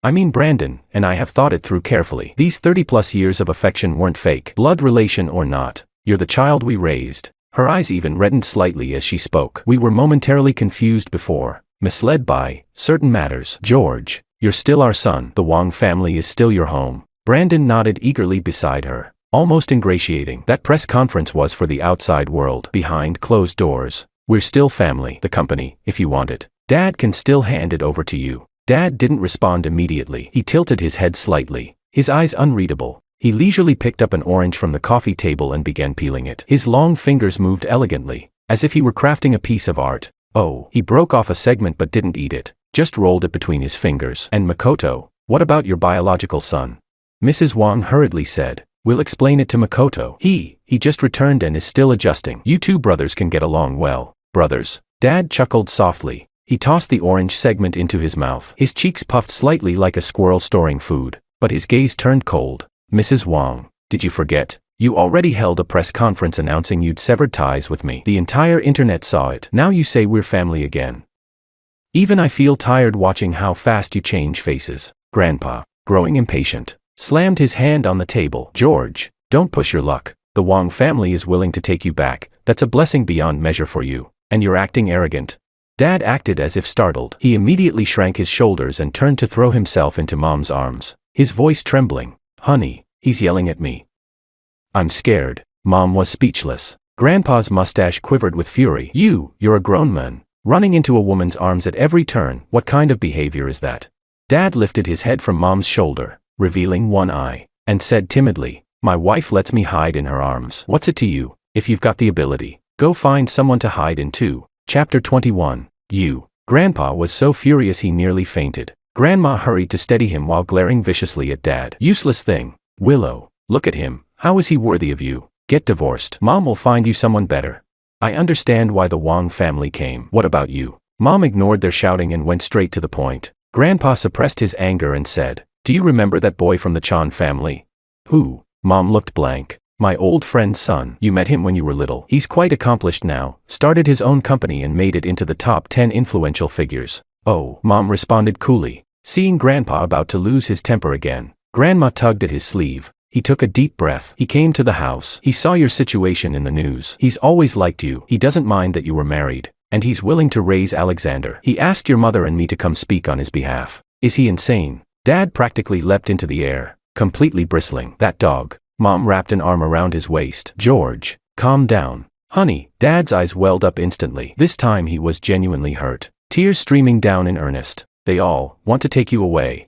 [SPEAKER 1] I mean Brandon, and I have thought it through carefully. These 30+ years of affection weren't fake, blood relation or not. You're the child we raised. Her eyes even reddened slightly as she spoke. We were momentarily confused before, misled by certain matters. George, you're still our son. The Wong family is still your home. Brandon nodded eagerly beside her, almost ingratiating. That press conference was for the outside world. Behind closed doors, we're still family. The company, if you want it. Dad can still hand it over to you. Dad didn't respond immediately. He tilted his head slightly, his eyes unreadable. He leisurely picked up an orange from the coffee table and began peeling it. His long fingers moved elegantly, as if he were crafting a piece of art. Oh, he broke off a segment but didn't eat it, just rolled it between his fingers. And Makoto, what about your biological son? Mrs. Wong hurriedly said, We'll explain it to Makoto. He just returned and is still adjusting. You two brothers can get along well. Brothers? Dad chuckled softly. He tossed the orange segment into his mouth. His cheeks puffed slightly like a squirrel storing food, but his gaze turned cold. Mrs. Wong, did you forget? You already held a press conference announcing you'd severed ties with me. The entire internet saw it. Now you say we're family again. Even I feel tired watching how fast you change faces. Grandpa, growing impatient, slammed his hand on the table. George, don't push your luck. The Wong family is willing to take you back. That's a blessing beyond measure for you. And you're acting arrogant. Dad acted as if startled. He immediately shrank his shoulders and turned to throw himself into Mom's arms, his voice trembling. Honey, he's yelling at me. I'm scared. Mom was speechless. Grandpa's mustache quivered with fury. You're a grown man, running into a woman's arms at every turn. What kind of behavior is that? Dad lifted his head from Mom's shoulder, revealing one eye, and said timidly, My wife lets me hide in her arms. What's it to you? If you've got the ability, go find someone to hide in too. Chapter 21. Grandpa was so furious he nearly fainted. Grandma hurried to steady him while glaring viciously at Dad. Useless thing. Willow, look at him. How is he worthy of you? Get divorced. Mom will find you someone better. I understand why the Wong family came. What about you? Mom ignored their shouting and went straight to the point. Grandpa suppressed his anger and said, Do you remember that boy from the Chan family? Who? Mom looked blank. My old friend's son. You met him when you were little. He's quite accomplished now, started his own company and made it into the top 10 influential figures. Oh, Mom responded coolly, seeing Grandpa about to lose his temper again. Grandma tugged at his sleeve. He took a deep breath. He came to the house. He saw your situation in the news. He's always liked you. He doesn't mind that you were married. And he's willing to raise Alexander. He asked your mother and me to come speak on his behalf. Is he insane? Dad practically leapt into the air, completely bristling. That dog. Mom wrapped an arm around his waist. George, calm down. Honey. Dad's eyes welled up instantly. This time he was genuinely hurt. Tears streaming down in earnest. They all want to take you away.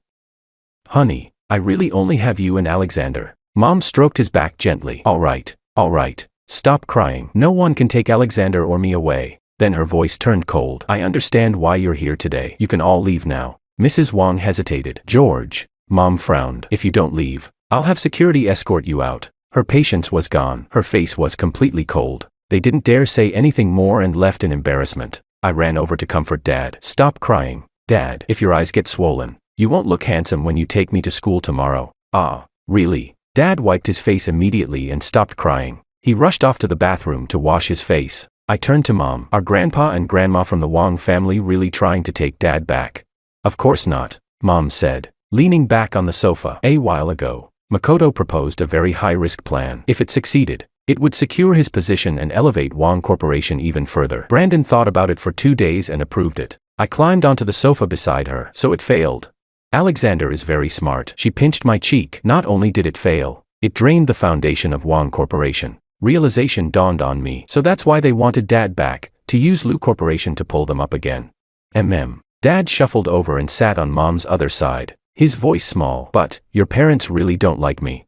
[SPEAKER 1] Honey, I really only have you and Alexander. Mom stroked his back gently. All right. Stop crying. No one can take Alexander or me away. Then her voice turned cold. I understand why you're here today. You can all leave now. Mrs. Wong hesitated. George. Mom frowned. If you don't leave, I'll have security escort you out. Her patience was gone. Her face was completely cold. They didn't dare say anything more and left in embarrassment. I ran over to comfort Dad. Stop crying. Dad, if your eyes get swollen, you won't look handsome when you take me to school tomorrow. Ah, really? Dad wiped his face immediately and stopped crying. He rushed off to the bathroom to wash his face. I turned to Mom. Are Grandpa and Grandma from the Wong family really trying to take Dad back? Of course not, Mom said, leaning back on the sofa. A while ago, Makoto proposed a very high-risk plan. If it succeeded, it would secure his position and elevate Wong Corporation even further. Brandon thought about it for 2 days and approved it. I climbed onto the sofa beside her, so it failed. Alexander is very smart. She pinched my cheek. Not only did it fail, it drained the foundation of Wong Corporation. Realization dawned on me. So that's why they wanted Dad back, to use Lu Corporation to pull them up again. Dad shuffled over and sat on Mom's other side, his voice small. But, your parents really don't like me.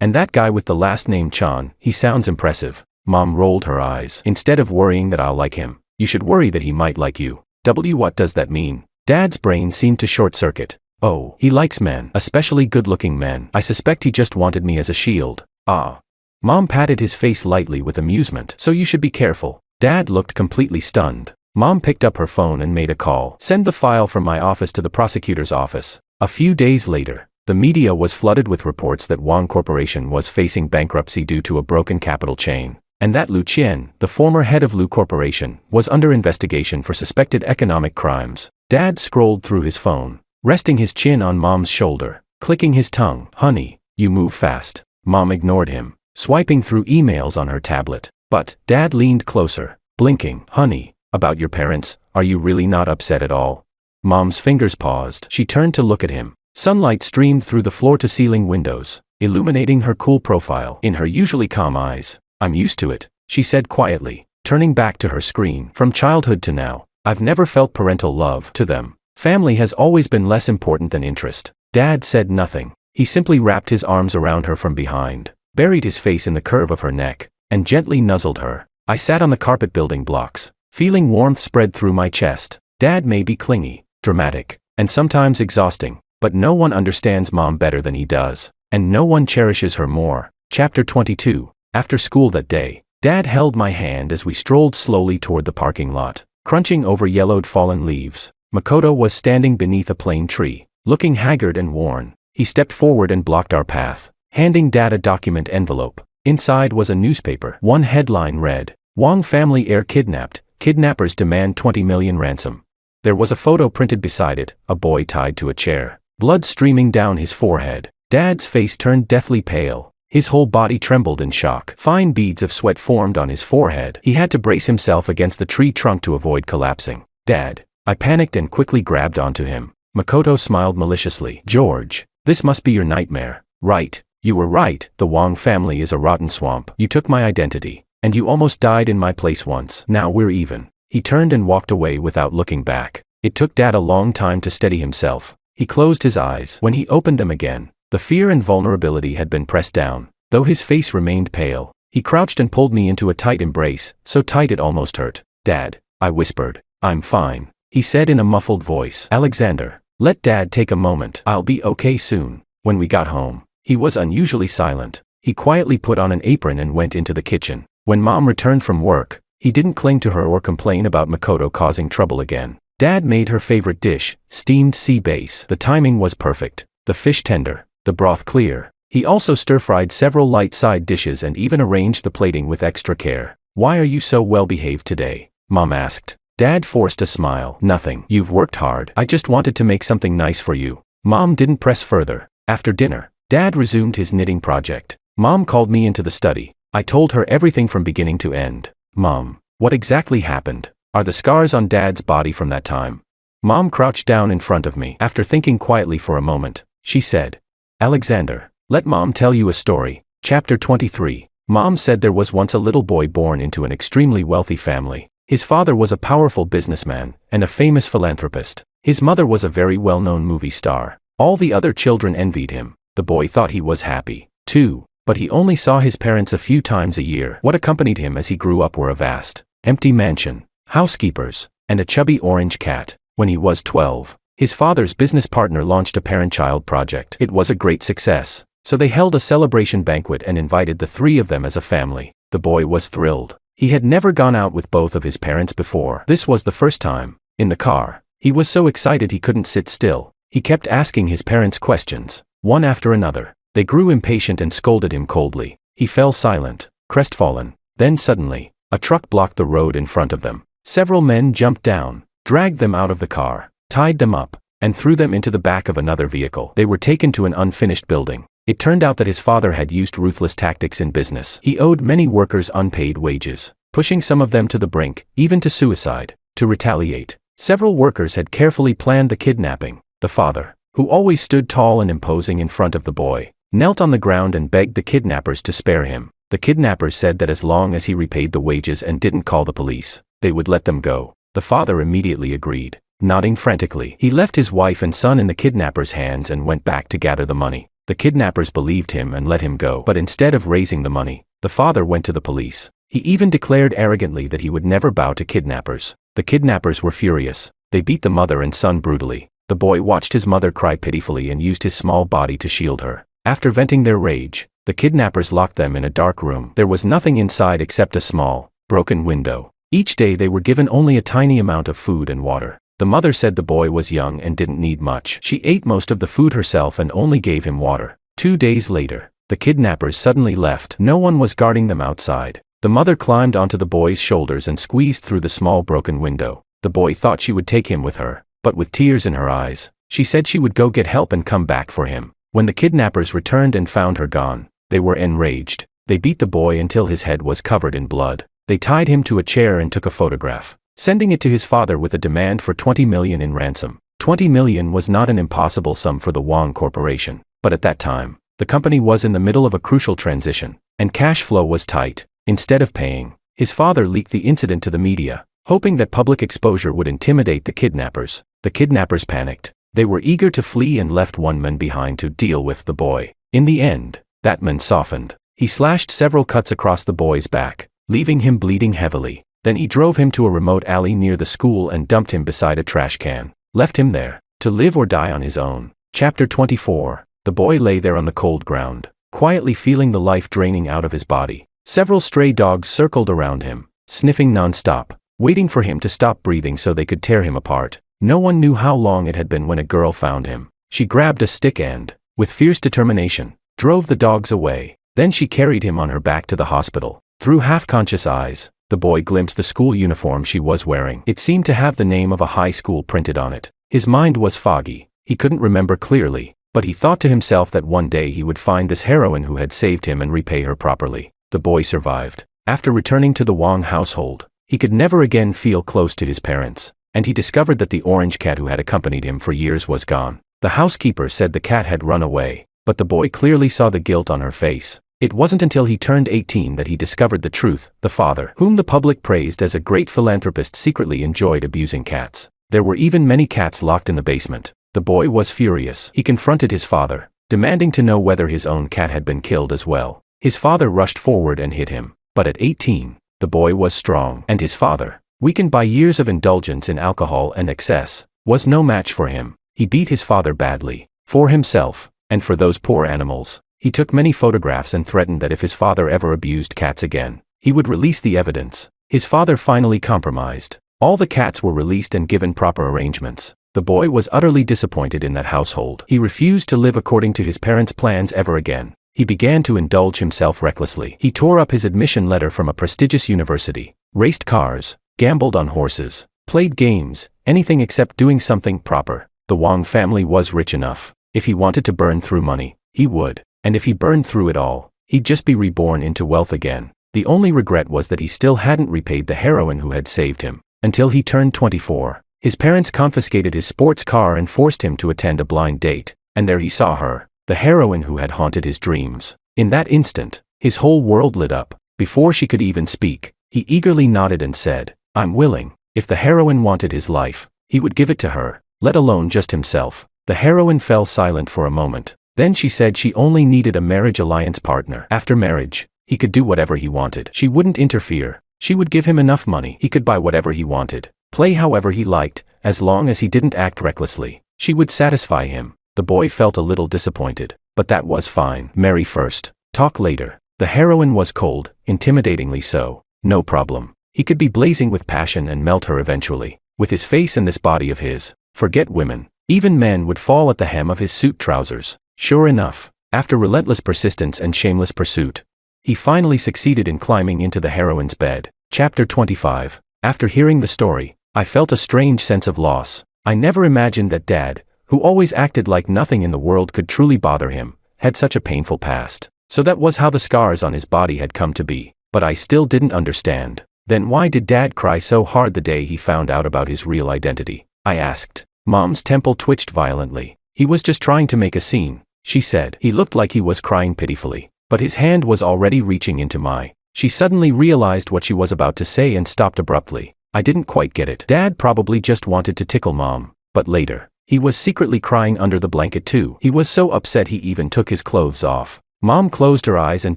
[SPEAKER 1] And that guy with the last name Chan, he sounds impressive. Mom rolled her eyes. Instead of worrying that I'll like him, you should worry that he might like you. What does that mean? Dad's brain seemed to short-circuit. Oh, he likes men, especially good-looking men. I suspect he just wanted me as a shield. Ah. Mom patted his face lightly with amusement. So you should be careful. Dad looked completely stunned. Mom picked up her phone and made a call. Send the file from my office to the prosecutor's office. A few days later, the media was flooded with reports that Wong Corporation was facing bankruptcy due to a broken capital chain, and that Lu Qian, the former head of Lu Corporation, was under investigation for suspected economic crimes. Dad scrolled through his phone, resting his chin on Mom's shoulder, clicking his tongue. Honey, you move fast. Mom ignored him, swiping through emails on her tablet. But, Dad leaned closer, blinking. Honey, about your parents, are you really not upset at all? Mom's fingers paused. She turned to look at him. Sunlight streamed through the floor-to-ceiling windows, illuminating her cool profile. In her usually calm eyes, I'm used to it, she said quietly, turning back to her screen. From childhood to now, I've never felt parental love. To them, family has always been less important than interest. Dad said nothing. He simply wrapped his arms around her from behind, buried his face in the curve of her neck, and gently nuzzled her. I sat on the carpet building blocks, feeling warmth spread through my chest. Dad may be clingy, dramatic, and sometimes exhausting, but no one understands Mom better than he does, and no one cherishes her more. Chapter 22. After school that day, Dad held my hand as we strolled slowly toward the parking lot, crunching over yellowed fallen leaves. Makoto was standing beneath a plane tree, looking haggard and worn. He stepped forward and blocked our path, handing Dad a document envelope. Inside was a newspaper. One headline read, Wong family heir kidnapped, kidnappers demand 20 million ransom. There was a photo printed beside it, a boy tied to a chair, blood streaming down his forehead. Dad's face turned deathly pale. His whole body trembled in shock. Fine beads of sweat formed on his forehead. He had to brace himself against the tree trunk to avoid collapsing. Dad. I panicked and quickly grabbed onto him. Makoto smiled maliciously. George, this must be your nightmare. Right. You were right. The Wong family is a rotten swamp. You took my identity, and you almost died in my place once. Now we're even. He turned and walked away without looking back. It took Dad a long time to steady himself. He closed his eyes. When he opened them again, the fear and vulnerability had been pressed down. Though his face remained pale, he crouched and pulled me into a tight embrace, so tight it almost hurt. Dad, I whispered. I'm fine, he said in a muffled voice. Alexander, let Dad take a moment. I'll be okay soon. When we got home, he was unusually silent. He quietly put on an apron and went into the kitchen. When Mom returned from work, he didn't cling to her or complain about Makoto causing trouble again. Dad made her favorite dish, steamed sea bass. The timing was perfect. The fish tender, the broth clear. He also stir-fried several light side dishes and even arranged the plating with extra care. "Why are you so well-behaved today?" Mom asked. Dad forced a smile. "Nothing. You've worked hard. I just wanted to make something nice for you." Mom didn't press further. After dinner, Dad resumed his knitting project. Mom called me into the study. I told her everything from beginning to end. "Mom, what exactly happened? Are the scars on Dad's body from that time?" Mom crouched down in front of me. After thinking quietly for a moment, she said, "Alexander, let Mom tell you a story." Chapter 23. Mom said there was once a little boy born into an extremely wealthy family. His father was a powerful businessman and a famous philanthropist. His mother was a very well-known movie star. All the other children envied him. The boy thought he was happy, too, but he only saw his parents a few times a year. What accompanied him as he grew up were a vast, empty mansion, housekeepers, and a chubby orange cat. When he was 12, his father's business partner launched a parent-child project. It was a great success, so they held a celebration banquet and invited the three of them as a family. The boy was thrilled. He had never gone out with both of his parents before. This was the first time. In the car, he was so excited he couldn't sit still. He kept asking his parents questions, one after another. They grew impatient and scolded him coldly. He fell silent, crestfallen. Then suddenly, a truck blocked the road in front of them. Several men jumped down, dragged them out of the car, tied them up, and threw them into the back of another vehicle. They were taken to an unfinished building. It turned out that his father had used ruthless tactics in business. He owed many workers unpaid wages, pushing some of them to the brink, even to suicide. To retaliate, several workers had carefully planned the kidnapping. The father, who always stood tall and imposing in front of the boy, knelt on the ground and begged the kidnappers to spare him. The kidnappers said that as long as he repaid the wages and didn't call the police, they would let them go. The father immediately agreed. Nodding frantically, he left his wife and son in the kidnappers' hands and went back to gather the money. The kidnappers believed him and let him go. But instead of raising the money, the father went to the police. He even declared arrogantly that he would never bow to kidnappers. The kidnappers were furious. They beat the mother and son brutally. The boy watched his mother cry pitifully and used his small body to shield her. After venting their rage, the kidnappers locked them in a dark room. There was nothing inside except a small, broken window. Each day they were given only a tiny amount of food and water. The mother said the boy was young and didn't need much. She ate most of the food herself and only gave him water. 2 days later, the kidnappers suddenly left. No one was guarding them outside. The mother climbed onto the boy's shoulders and squeezed through the small broken window. The boy thought she would take him with her, but with tears in her eyes, she said she would go get help and come back for him. When the kidnappers returned and found her gone, they were enraged. They beat the boy until his head was covered in blood. They tied him to a chair and took a photograph, sending it to his father with a demand for $20 million in ransom. $20 million was not an impossible sum for the Wong Corporation, but at that time, the company was in the middle of a crucial transition, and cash flow was tight. Instead of paying, his father leaked the incident to the media, hoping that public exposure would intimidate the kidnappers. The kidnappers panicked. They were eager to flee and left one man behind to deal with the boy. In the end, that man softened. He slashed several cuts across the boy's back, leaving him bleeding heavily. Then he drove him to a remote alley near the school and dumped him beside a trash can. Left him there, to live or die on his own. Chapter 24. The boy lay there on the cold ground, quietly feeling the life draining out of his body. Several stray dogs circled around him, sniffing non-stop, waiting for him to stop breathing so they could tear him apart. No one knew how long it had been when a girl found him. She grabbed a stick and, with fierce determination, drove the dogs away. Then she carried him on her back to the hospital. Through half-conscious eyes, the boy glimpsed the school uniform she was wearing. It seemed to have the name of a high school printed on it. His mind was foggy. He couldn't remember clearly, but he thought to himself that one day he would find this heroine who had saved him and repay her properly. The boy survived. After returning to the Wong household, he could never again feel close to his parents, and he discovered that the orange cat who had accompanied him for years was gone. The housekeeper said the cat had run away, but the boy clearly saw the guilt on her face. It wasn't until he turned 18 that he discovered the truth. The father, whom the public praised as a great philanthropist, secretly enjoyed abusing cats. There were even many cats locked in the basement. The boy was furious. He confronted his father, demanding to know whether his own cat had been killed as well. His father rushed forward and hit him. But at 18, the boy was strong, and his father, weakened by years of indulgence in alcohol and excess, was no match for him. He beat his father badly, for himself, and for those poor animals. He took many photographs and threatened that if his father ever abused cats again, he would release the evidence. His father finally compromised. All the cats were released and given proper arrangements. The boy was utterly disappointed in that household. He refused to live according to his parents' plans ever again. He began to indulge himself recklessly. He tore up his admission letter from a prestigious university, raced cars, gambled on horses, played games, anything except doing something proper. The Wang family was rich enough. If he wanted to burn through money, he would. And if he burned through it all, he'd just be reborn into wealth again. The only regret was that he still hadn't repaid the heroine who had saved him. Until he turned 24. His parents confiscated his sports car and forced him to attend a blind date. And there he saw her, the heroine who had haunted his dreams. In that instant, his whole world lit up. Before she could even speak, he eagerly nodded and said, "I'm willing." If the heroine wanted his life, he would give it to her, let alone just himself. The heroine fell silent for a moment. Then she said she only needed a marriage alliance partner. After marriage, he could do whatever he wanted. She wouldn't interfere. She would give him enough money. He could buy whatever he wanted, play however he liked, as long as he didn't act recklessly. She would satisfy him. The boy felt a little disappointed, but that was fine. Marry first, talk later. The heroine was cold, intimidatingly so. No problem. He could be blazing with passion and melt her eventually. With his face and this body of his, forget women. Even men would fall at the hem of his suit trousers. Sure enough, after relentless persistence and shameless pursuit, he finally succeeded in climbing into the heroine's bed. Chapter 25. After hearing the story, I felt a strange sense of loss. I never imagined that Dad, who always acted like nothing in the world could truly bother him, had such a painful past. So that was how the scars on his body had come to be. But I still didn't understand. Then why did Dad cry so hard the day he found out about his real identity? I asked. Mom's temple twitched violently. He was just trying to make a scene, she said. He looked like he was crying pitifully, but his hand was already reaching into my. She suddenly realized what she was about to say and stopped abruptly. I didn't quite get it. Dad probably just wanted to tickle Mom, but later, he was secretly crying under the blanket too. He was so upset he even took his clothes off. Mom closed her eyes and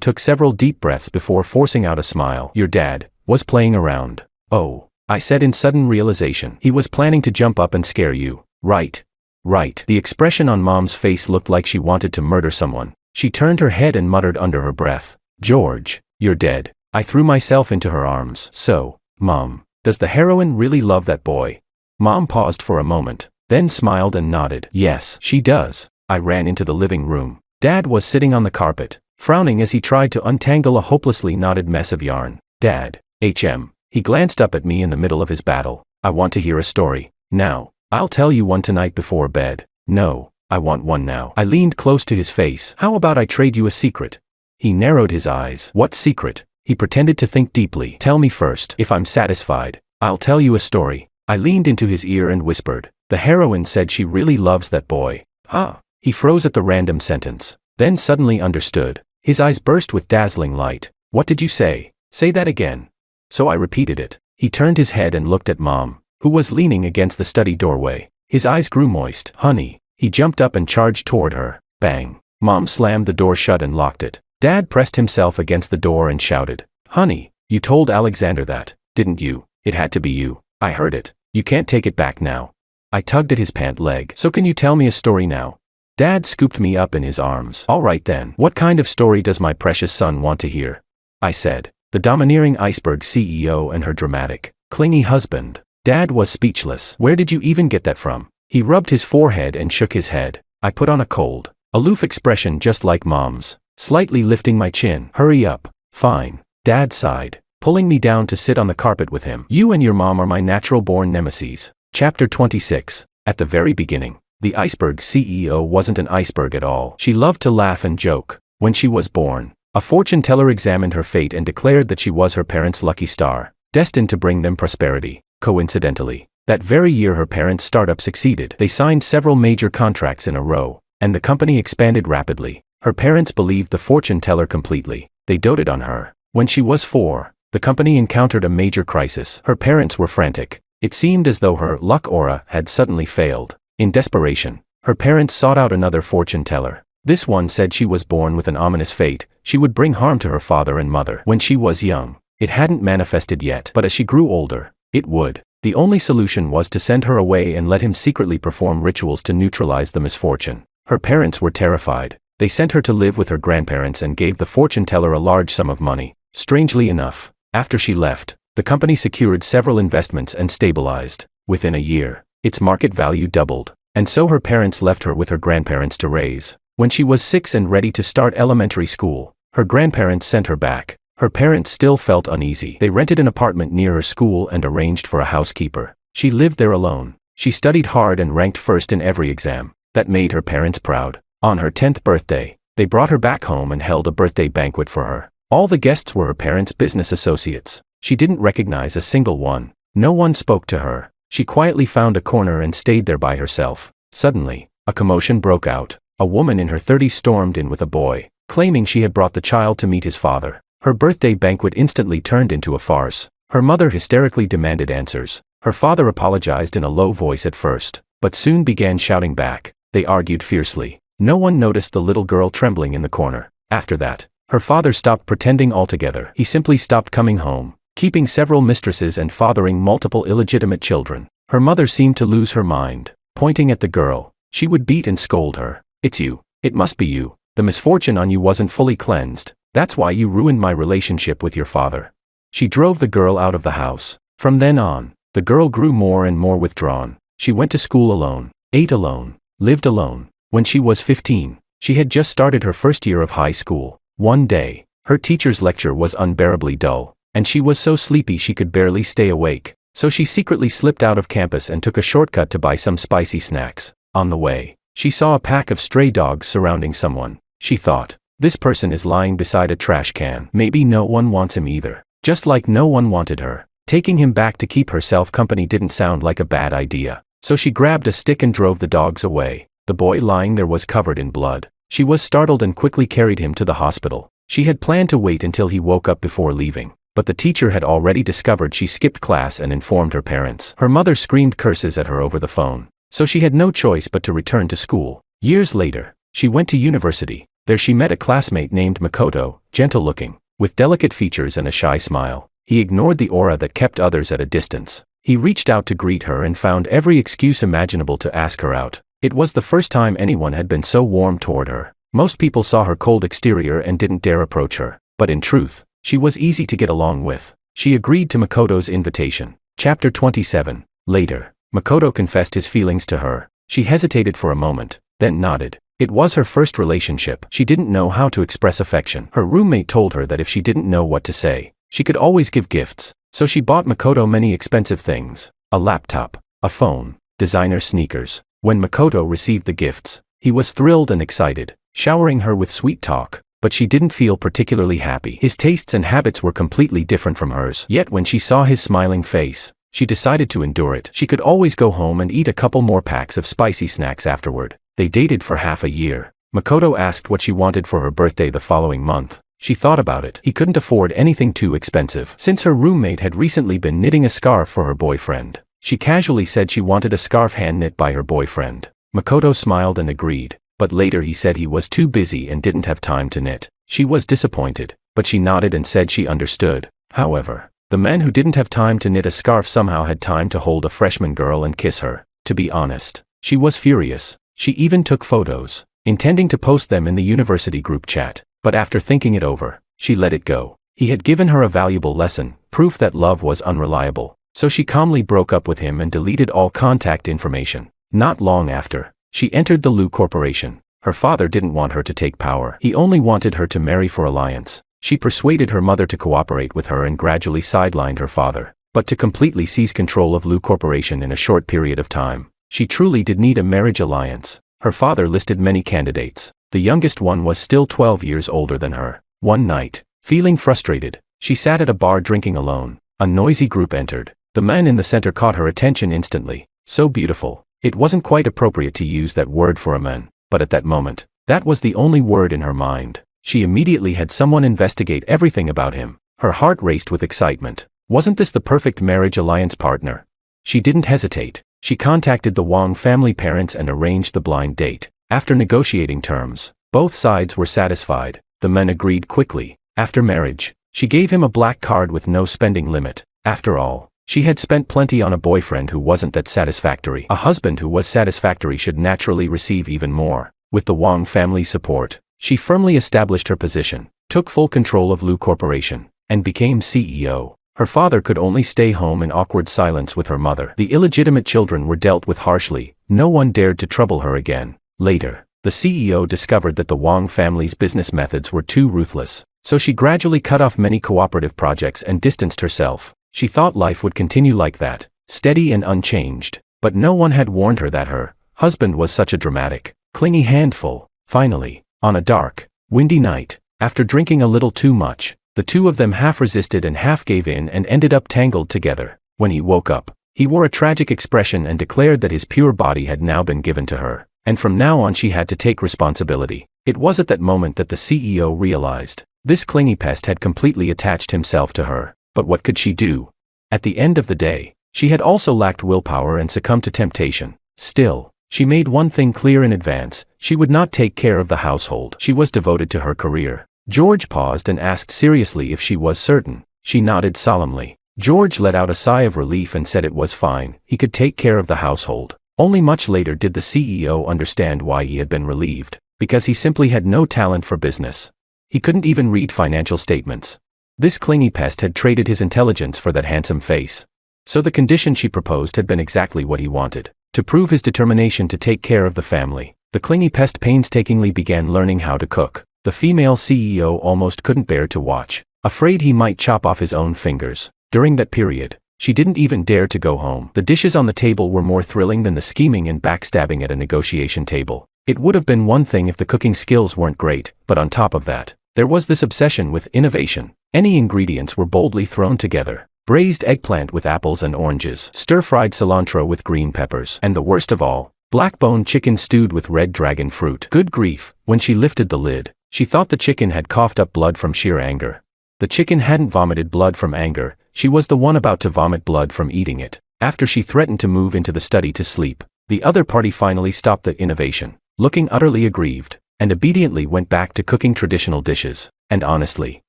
[SPEAKER 1] took several deep breaths before forcing out a smile. Your dad was playing around. Oh, I said in sudden realization. He was planning to jump up and scare you, right? Right. The expression on Mom's face looked like she wanted to murder someone. She turned her head and muttered under her breath, George, you're dead. I threw myself into her arms. So, Mom, does the heroine really love that boy? Mom paused for a moment, then smiled and nodded. Yes, she does. I ran into the living room. Dad was sitting on the carpet, frowning as he tried to untangle a hopelessly knotted mess of yarn. Dad, he glanced up at me in the middle of his battle. I want to hear a story. Now. I'll tell you one tonight before bed. No, I want one now. I leaned close to his face. How about I trade you a secret? He narrowed his eyes. What secret? He pretended to think deeply. Tell me first. If I'm satisfied, I'll tell you a story. I leaned into his ear and whispered. The heroine said she really loves that boy. Huh? He froze at the random sentence, then suddenly understood. His eyes burst with dazzling light. What did you say? Say that again. So I repeated it. He turned his head and looked at Mom, who was leaning against the study doorway. His eyes grew moist. Honey. He jumped up and charged toward her. Bang. Mom slammed the door shut and locked it. Dad pressed himself against the door and shouted. Honey, you told Alexander that, didn't you? It had to be you. I heard it. You can't take it back now. I tugged at his pant leg. So can you tell me a story now? Dad scooped me up in his arms. All right then. What kind of story does my precious son want to hear? I said. The domineering iceberg CEO and her dramatic, clingy husband. Dad was speechless. Where did you even get that from? He rubbed his forehead and shook his head. I put on a cold, aloof expression just like Mom's, slightly lifting my chin. Hurry up. Fine. Dad sighed, pulling me down to sit on the carpet with him. You and your mom are my natural-born nemesis. Chapter 26. At the very beginning, the iceberg CEO wasn't an iceberg at all. She loved to laugh and joke. When she was born, a fortune teller examined her fate and declared that she was her parents' lucky star, destined to bring them prosperity. Coincidentally, that very year her parents' startup succeeded. They signed several major contracts in a row, and the company expanded rapidly. Her parents believed the fortune teller completely. They doted on her. When she was 4, the company encountered a major crisis. Her parents were frantic. It seemed as though her luck aura had suddenly failed. In desperation, her parents sought out another fortune teller. This one said she was born with an ominous fate. She would bring harm to her father and mother. When she was young, it hadn't manifested yet, but as she grew older, it would. The only solution was to send her away and let him secretly perform rituals to neutralize the misfortune. Her parents were terrified. They sent her to live with her grandparents and gave the fortune teller a large sum of money. Strangely enough, after she left, the company secured several investments and stabilized. Within a year, its market value doubled. And so her parents left her with her grandparents to raise. When she was 6 and ready to start elementary school, her grandparents sent her back. Her parents still felt uneasy. They rented an apartment near her school and arranged for a housekeeper. She lived there alone. She studied hard and ranked first in every exam. That made her parents proud. On her 10th birthday, they brought her back home and held a birthday banquet for her. All the guests were her parents' business associates. She didn't recognize a single one. No one spoke to her. She quietly found a corner and stayed there by herself. Suddenly, a commotion broke out. A woman in her 30s stormed in with a boy, claiming she had brought the child to meet his father. Her birthday banquet instantly turned into a farce. Her mother hysterically demanded answers. Her father apologized in a low voice at first, but soon began shouting back. They argued fiercely. No one noticed the little girl trembling in the corner. After that, her father stopped pretending altogether. He simply stopped coming home, keeping several mistresses and fathering multiple illegitimate children. Her mother seemed to lose her mind. Pointing at the girl, she would beat and scold her. "It's you. It must be you. The misfortune on you wasn't fully cleansed. That's why you ruined my relationship with your father." She drove the girl out of the house. From then on, the girl grew more and more withdrawn. She went to school alone, ate alone, lived alone. When she was 15, she had just started her first year of high school. One day, her teacher's lecture was unbearably dull, and she was so sleepy she could barely stay awake. So she secretly slipped out of campus and took a shortcut to buy some spicy snacks. On the way, she saw a pack of stray dogs surrounding someone. She thought, this person is lying beside a trash can. Maybe no one wants him either. Just like no one wanted her. Taking him back to keep herself company didn't sound like a bad idea. So she grabbed a stick and drove the dogs away. The boy lying there was covered in blood. She was startled and quickly carried him to the hospital. She had planned to wait until he woke up before leaving, but the teacher had already discovered she skipped class and informed her parents. Her mother screamed curses at her over the phone, so she had no choice but to return to school. Years later, she went to university. There she met a classmate named Makoto, gentle-looking, with delicate features and a shy smile. He ignored the aura that kept others at a distance. He reached out to greet her and found every excuse imaginable to ask her out. It was the first time anyone had been so warm toward her. Most people saw her cold exterior and didn't dare approach her, but in truth, she was easy to get along with. She agreed to Makoto's invitation. Chapter 27. Later, Makoto confessed his feelings to her. She hesitated for a moment, then nodded. It was her first relationship. She didn't know how to express affection. Her roommate told her that if she didn't know what to say, she could always give gifts. So she bought Makoto many expensive things: a laptop, a phone, designer sneakers. When Makoto received the gifts, he was thrilled and excited, showering her with sweet talk, but she didn't feel particularly happy. His tastes and habits were completely different from hers. Yet when she saw his smiling face, she decided to endure it. She could always go home and eat a couple more packs of spicy snacks afterward. They dated for half a year. Makoto asked what she wanted for her birthday the following month. She thought about it. He couldn't afford anything too expensive. Since her roommate had recently been knitting a scarf for her boyfriend, she casually said she wanted a scarf hand-knit by her boyfriend. Makoto smiled and agreed, but later he said he was too busy and didn't have time to knit. She was disappointed, but she nodded and said she understood. However, the man who didn't have time to knit a scarf somehow had time to hold a freshman girl and kiss her. To be honest, she was furious. She even took photos, intending to post them in the university group chat, but after thinking it over, she let it go. He had given her a valuable lesson, proof that love was unreliable. So she calmly broke up with him and deleted all contact information. Not long after, she entered the Lu Corporation. Her father didn't want her to take power. He only wanted her to marry for alliance. She persuaded her mother to cooperate with her and gradually sidelined her father. But to completely seize control of Lu Corporation in a short period of time, she truly did need a marriage alliance. Her father listed many candidates. The youngest one was still 12 years older than her. One night, feeling frustrated, she sat at a bar drinking alone. A noisy group entered. The man in the center caught her attention instantly. So beautiful. It wasn't quite appropriate to use that word for a man, but at that moment, that was the only word in her mind. She immediately had someone investigate everything about him. Her heart raced with excitement. Wasn't this the perfect marriage alliance partner? She didn't hesitate. She contacted the Wang family parents and arranged the blind date. After negotiating terms, both sides were satisfied. The men agreed quickly. After marriage, she gave him a black card with no spending limit. After all, she had spent plenty on a boyfriend who wasn't that satisfactory. A husband who was satisfactory should naturally receive even more. With the Wang family's support, she firmly established her position, took full control of Lu Corporation, and became CEO. Her father could only stay home in awkward silence with her mother. The illegitimate children were dealt with harshly. No one dared to trouble her again. Later, The CEO discovered that the Wang family's business methods were too ruthless, so she gradually cut off many cooperative projects and distanced herself. She thought life would continue like that, steady and unchanged, but no one had warned her that her husband was such a dramatic, clingy handful. Finally, on a dark, windy night, after drinking a little too much, the two of them half resisted and half gave in and ended up tangled together. When he woke up, he wore a tragic expression and declared that his pure body had now been given to her, and from now on she had to take responsibility. It was at that moment that the CEO realized this clingy pest had completely attached himself to her, but what could she do? At the end of the day, she had also lacked willpower and succumbed to temptation. Still, she made one thing clear in advance: she would not take care of the household. She was devoted to her career. George paused and asked seriously if she was certain. She nodded solemnly. George let out a sigh of relief and said it was fine, he could take care of the household. Only much later did the CEO understand why he had been relieved, because he simply had no talent for business. He couldn't even read financial statements. This clingy pest had traded his intelligence for that handsome face. So the condition she proposed had been exactly what he wanted. To prove his determination to take care of the family, the clingy pest painstakingly began learning how to cook. The female CEO almost couldn't bear to watch, afraid he might chop off his own fingers. During that period, she didn't even dare to go home. The dishes on the table were more thrilling than the scheming and backstabbing at a negotiation table. It would have been one thing if the cooking skills weren't great, but on top of that, there was this obsession with innovation. Any ingredients were boldly thrown together. Braised eggplant with apples and oranges, stir-fried cilantro with green peppers, and the worst of all, black-bone chicken stewed with red dragon fruit. Good grief, when she lifted the lid, she thought the chicken had coughed up blood from sheer anger. The chicken hadn't vomited blood from anger, she was the one about to vomit blood from eating it. After she threatened to move into the study to sleep, the other party finally stopped the innovation, looking utterly aggrieved, and obediently went back to cooking traditional dishes. And honestly,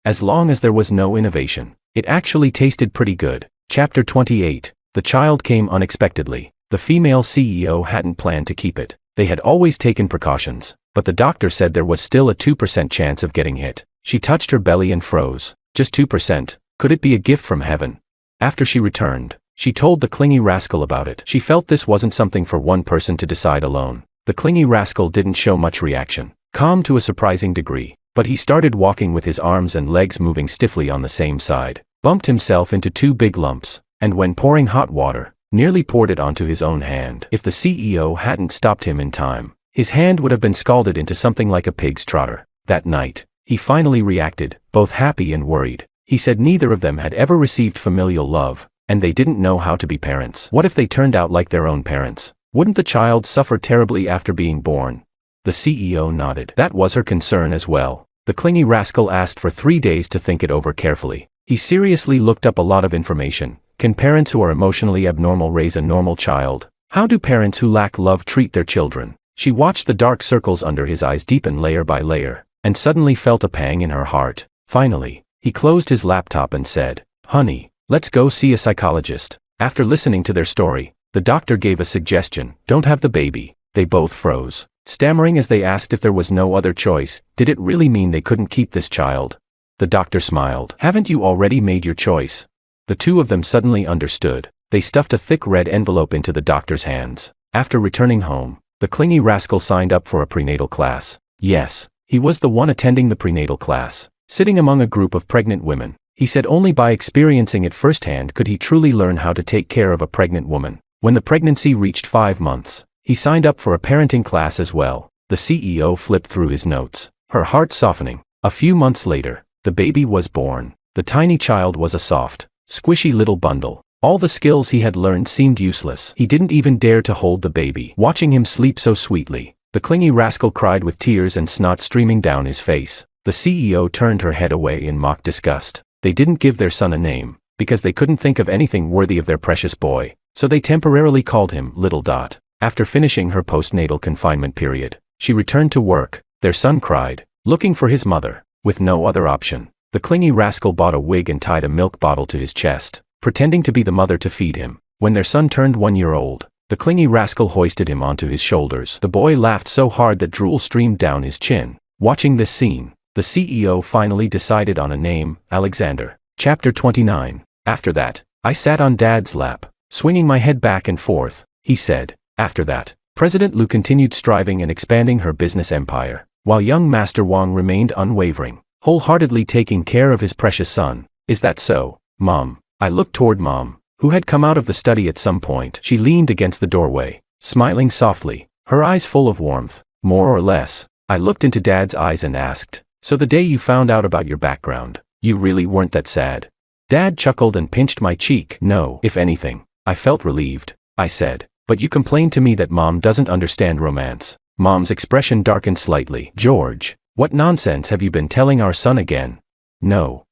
[SPEAKER 1] as long as there was no innovation, it actually tasted pretty good. Chapter 28. The child came unexpectedly. The female CEO hadn't planned to keep it. They had always taken precautions, but the doctor said there was still a 2% chance of getting hit. She touched her belly and froze. Just 2%? Could it be a gift from heaven? After she returned, she told the clingy rascal about it. She felt this wasn't something for one person to decide alone. The clingy rascal didn't show much reaction, calm to a surprising degree, but he started walking with his arms and legs moving stiffly on the same side, bumped himself into 2 big lumps, and when pouring hot water, nearly poured it onto his own hand. If the CEO hadn't stopped him in time, his hand would have been scalded into something like a pig's trotter. That night, he finally reacted, both happy and worried. He said neither of them had ever received familial love, and they didn't know how to be parents. What if they turned out like their own parents? Wouldn't the child suffer terribly after being born? The CEO nodded. That was her concern as well. The clingy rascal asked for 3 days to think it over carefully. He seriously looked up a lot of information. Can parents who are emotionally abnormal raise a normal child? How do parents who lack love treat their children? She watched the dark circles under his eyes deepen layer by layer, and suddenly felt a pang in her heart. Finally, he closed his laptop and said, "Honey, let's go see a psychologist." After listening to their story, the doctor gave a suggestion: don't have the baby. They both froze, stammering as they asked if there was no other choice. Did it really mean they couldn't keep this child? The doctor smiled. Haven't you already made your choice? The two of them suddenly understood. They stuffed a thick red envelope into the doctor's hands. After returning home, the clingy rascal signed up for a prenatal class. Yes, he was the one attending the prenatal class, sitting among a group of pregnant women. He said only by experiencing it firsthand could he truly learn how to take care of a pregnant woman. When the pregnancy reached 5 months, he signed up for a parenting class as well. The CEO flipped through his notes, her heart softening. A few months later, the baby was born. The tiny child was a soft, squishy little bundle. All the skills he had learned seemed useless. He didn't even dare to hold the baby. Watching him sleep so sweetly, the clingy rascal cried with tears and snot streaming down his face. The CEO turned her head away in mock disgust. They didn't give their son a name, because they couldn't think of anything worthy of their precious boy, so they temporarily called him Little Dot. After finishing her postnatal confinement period, she returned to work. Their son cried, looking for his mother. With no other option, the clingy rascal bought a wig and tied a milk bottle to his chest, pretending to be the mother to feed him. When their son turned 1 year old, the clingy rascal hoisted him onto his shoulders. The boy laughed so hard that drool streamed down his chin. Watching this scene, the CEO finally decided on a name: Alexander. Chapter 29. After that, I sat on Dad's lap, swinging my head back and forth. He said, after that, President Lu continued striving and expanding her business empire, while young Master Wang remained unwavering, wholeheartedly taking care of his precious son. Is that so, Mom? I looked toward Mom, who had come out of the study at some point. She leaned against the doorway, smiling softly, her eyes full of warmth. More or less. I looked into Dad's eyes and asked, so the day you found out about your background, you really weren't that sad? Dad chuckled and pinched my cheek. No, if anything, I felt relieved. I said, but you complained to me that Mom doesn't understand romance. Mom's expression darkened slightly. George, what nonsense have you been telling our son again? No.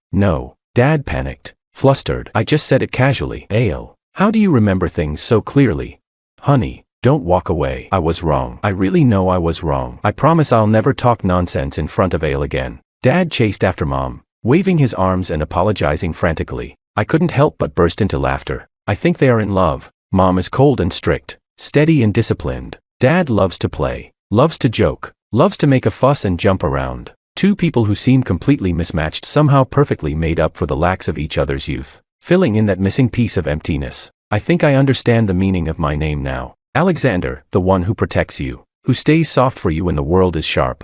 [SPEAKER 1] Dad panicked, flustered. I just said it casually. Ale, how do you remember things so clearly? Honey, don't walk away. I was wrong. I really know I was wrong. I promise I'll never talk nonsense in front of Ale again. Dad chased after Mom, waving his arms and apologizing frantically. I couldn't help but burst into laughter. I think they are in love. Mom is cold and strict, steady and disciplined. Dad loves to play, loves to joke, loves to make a fuss and jump around. Two people who seem completely mismatched somehow perfectly made up for the lacks of each other's youth, filling in that missing piece of emptiness. I think I understand the meaning of my name now. Alexander, the one who protects you, who stays soft for you when the world is sharp.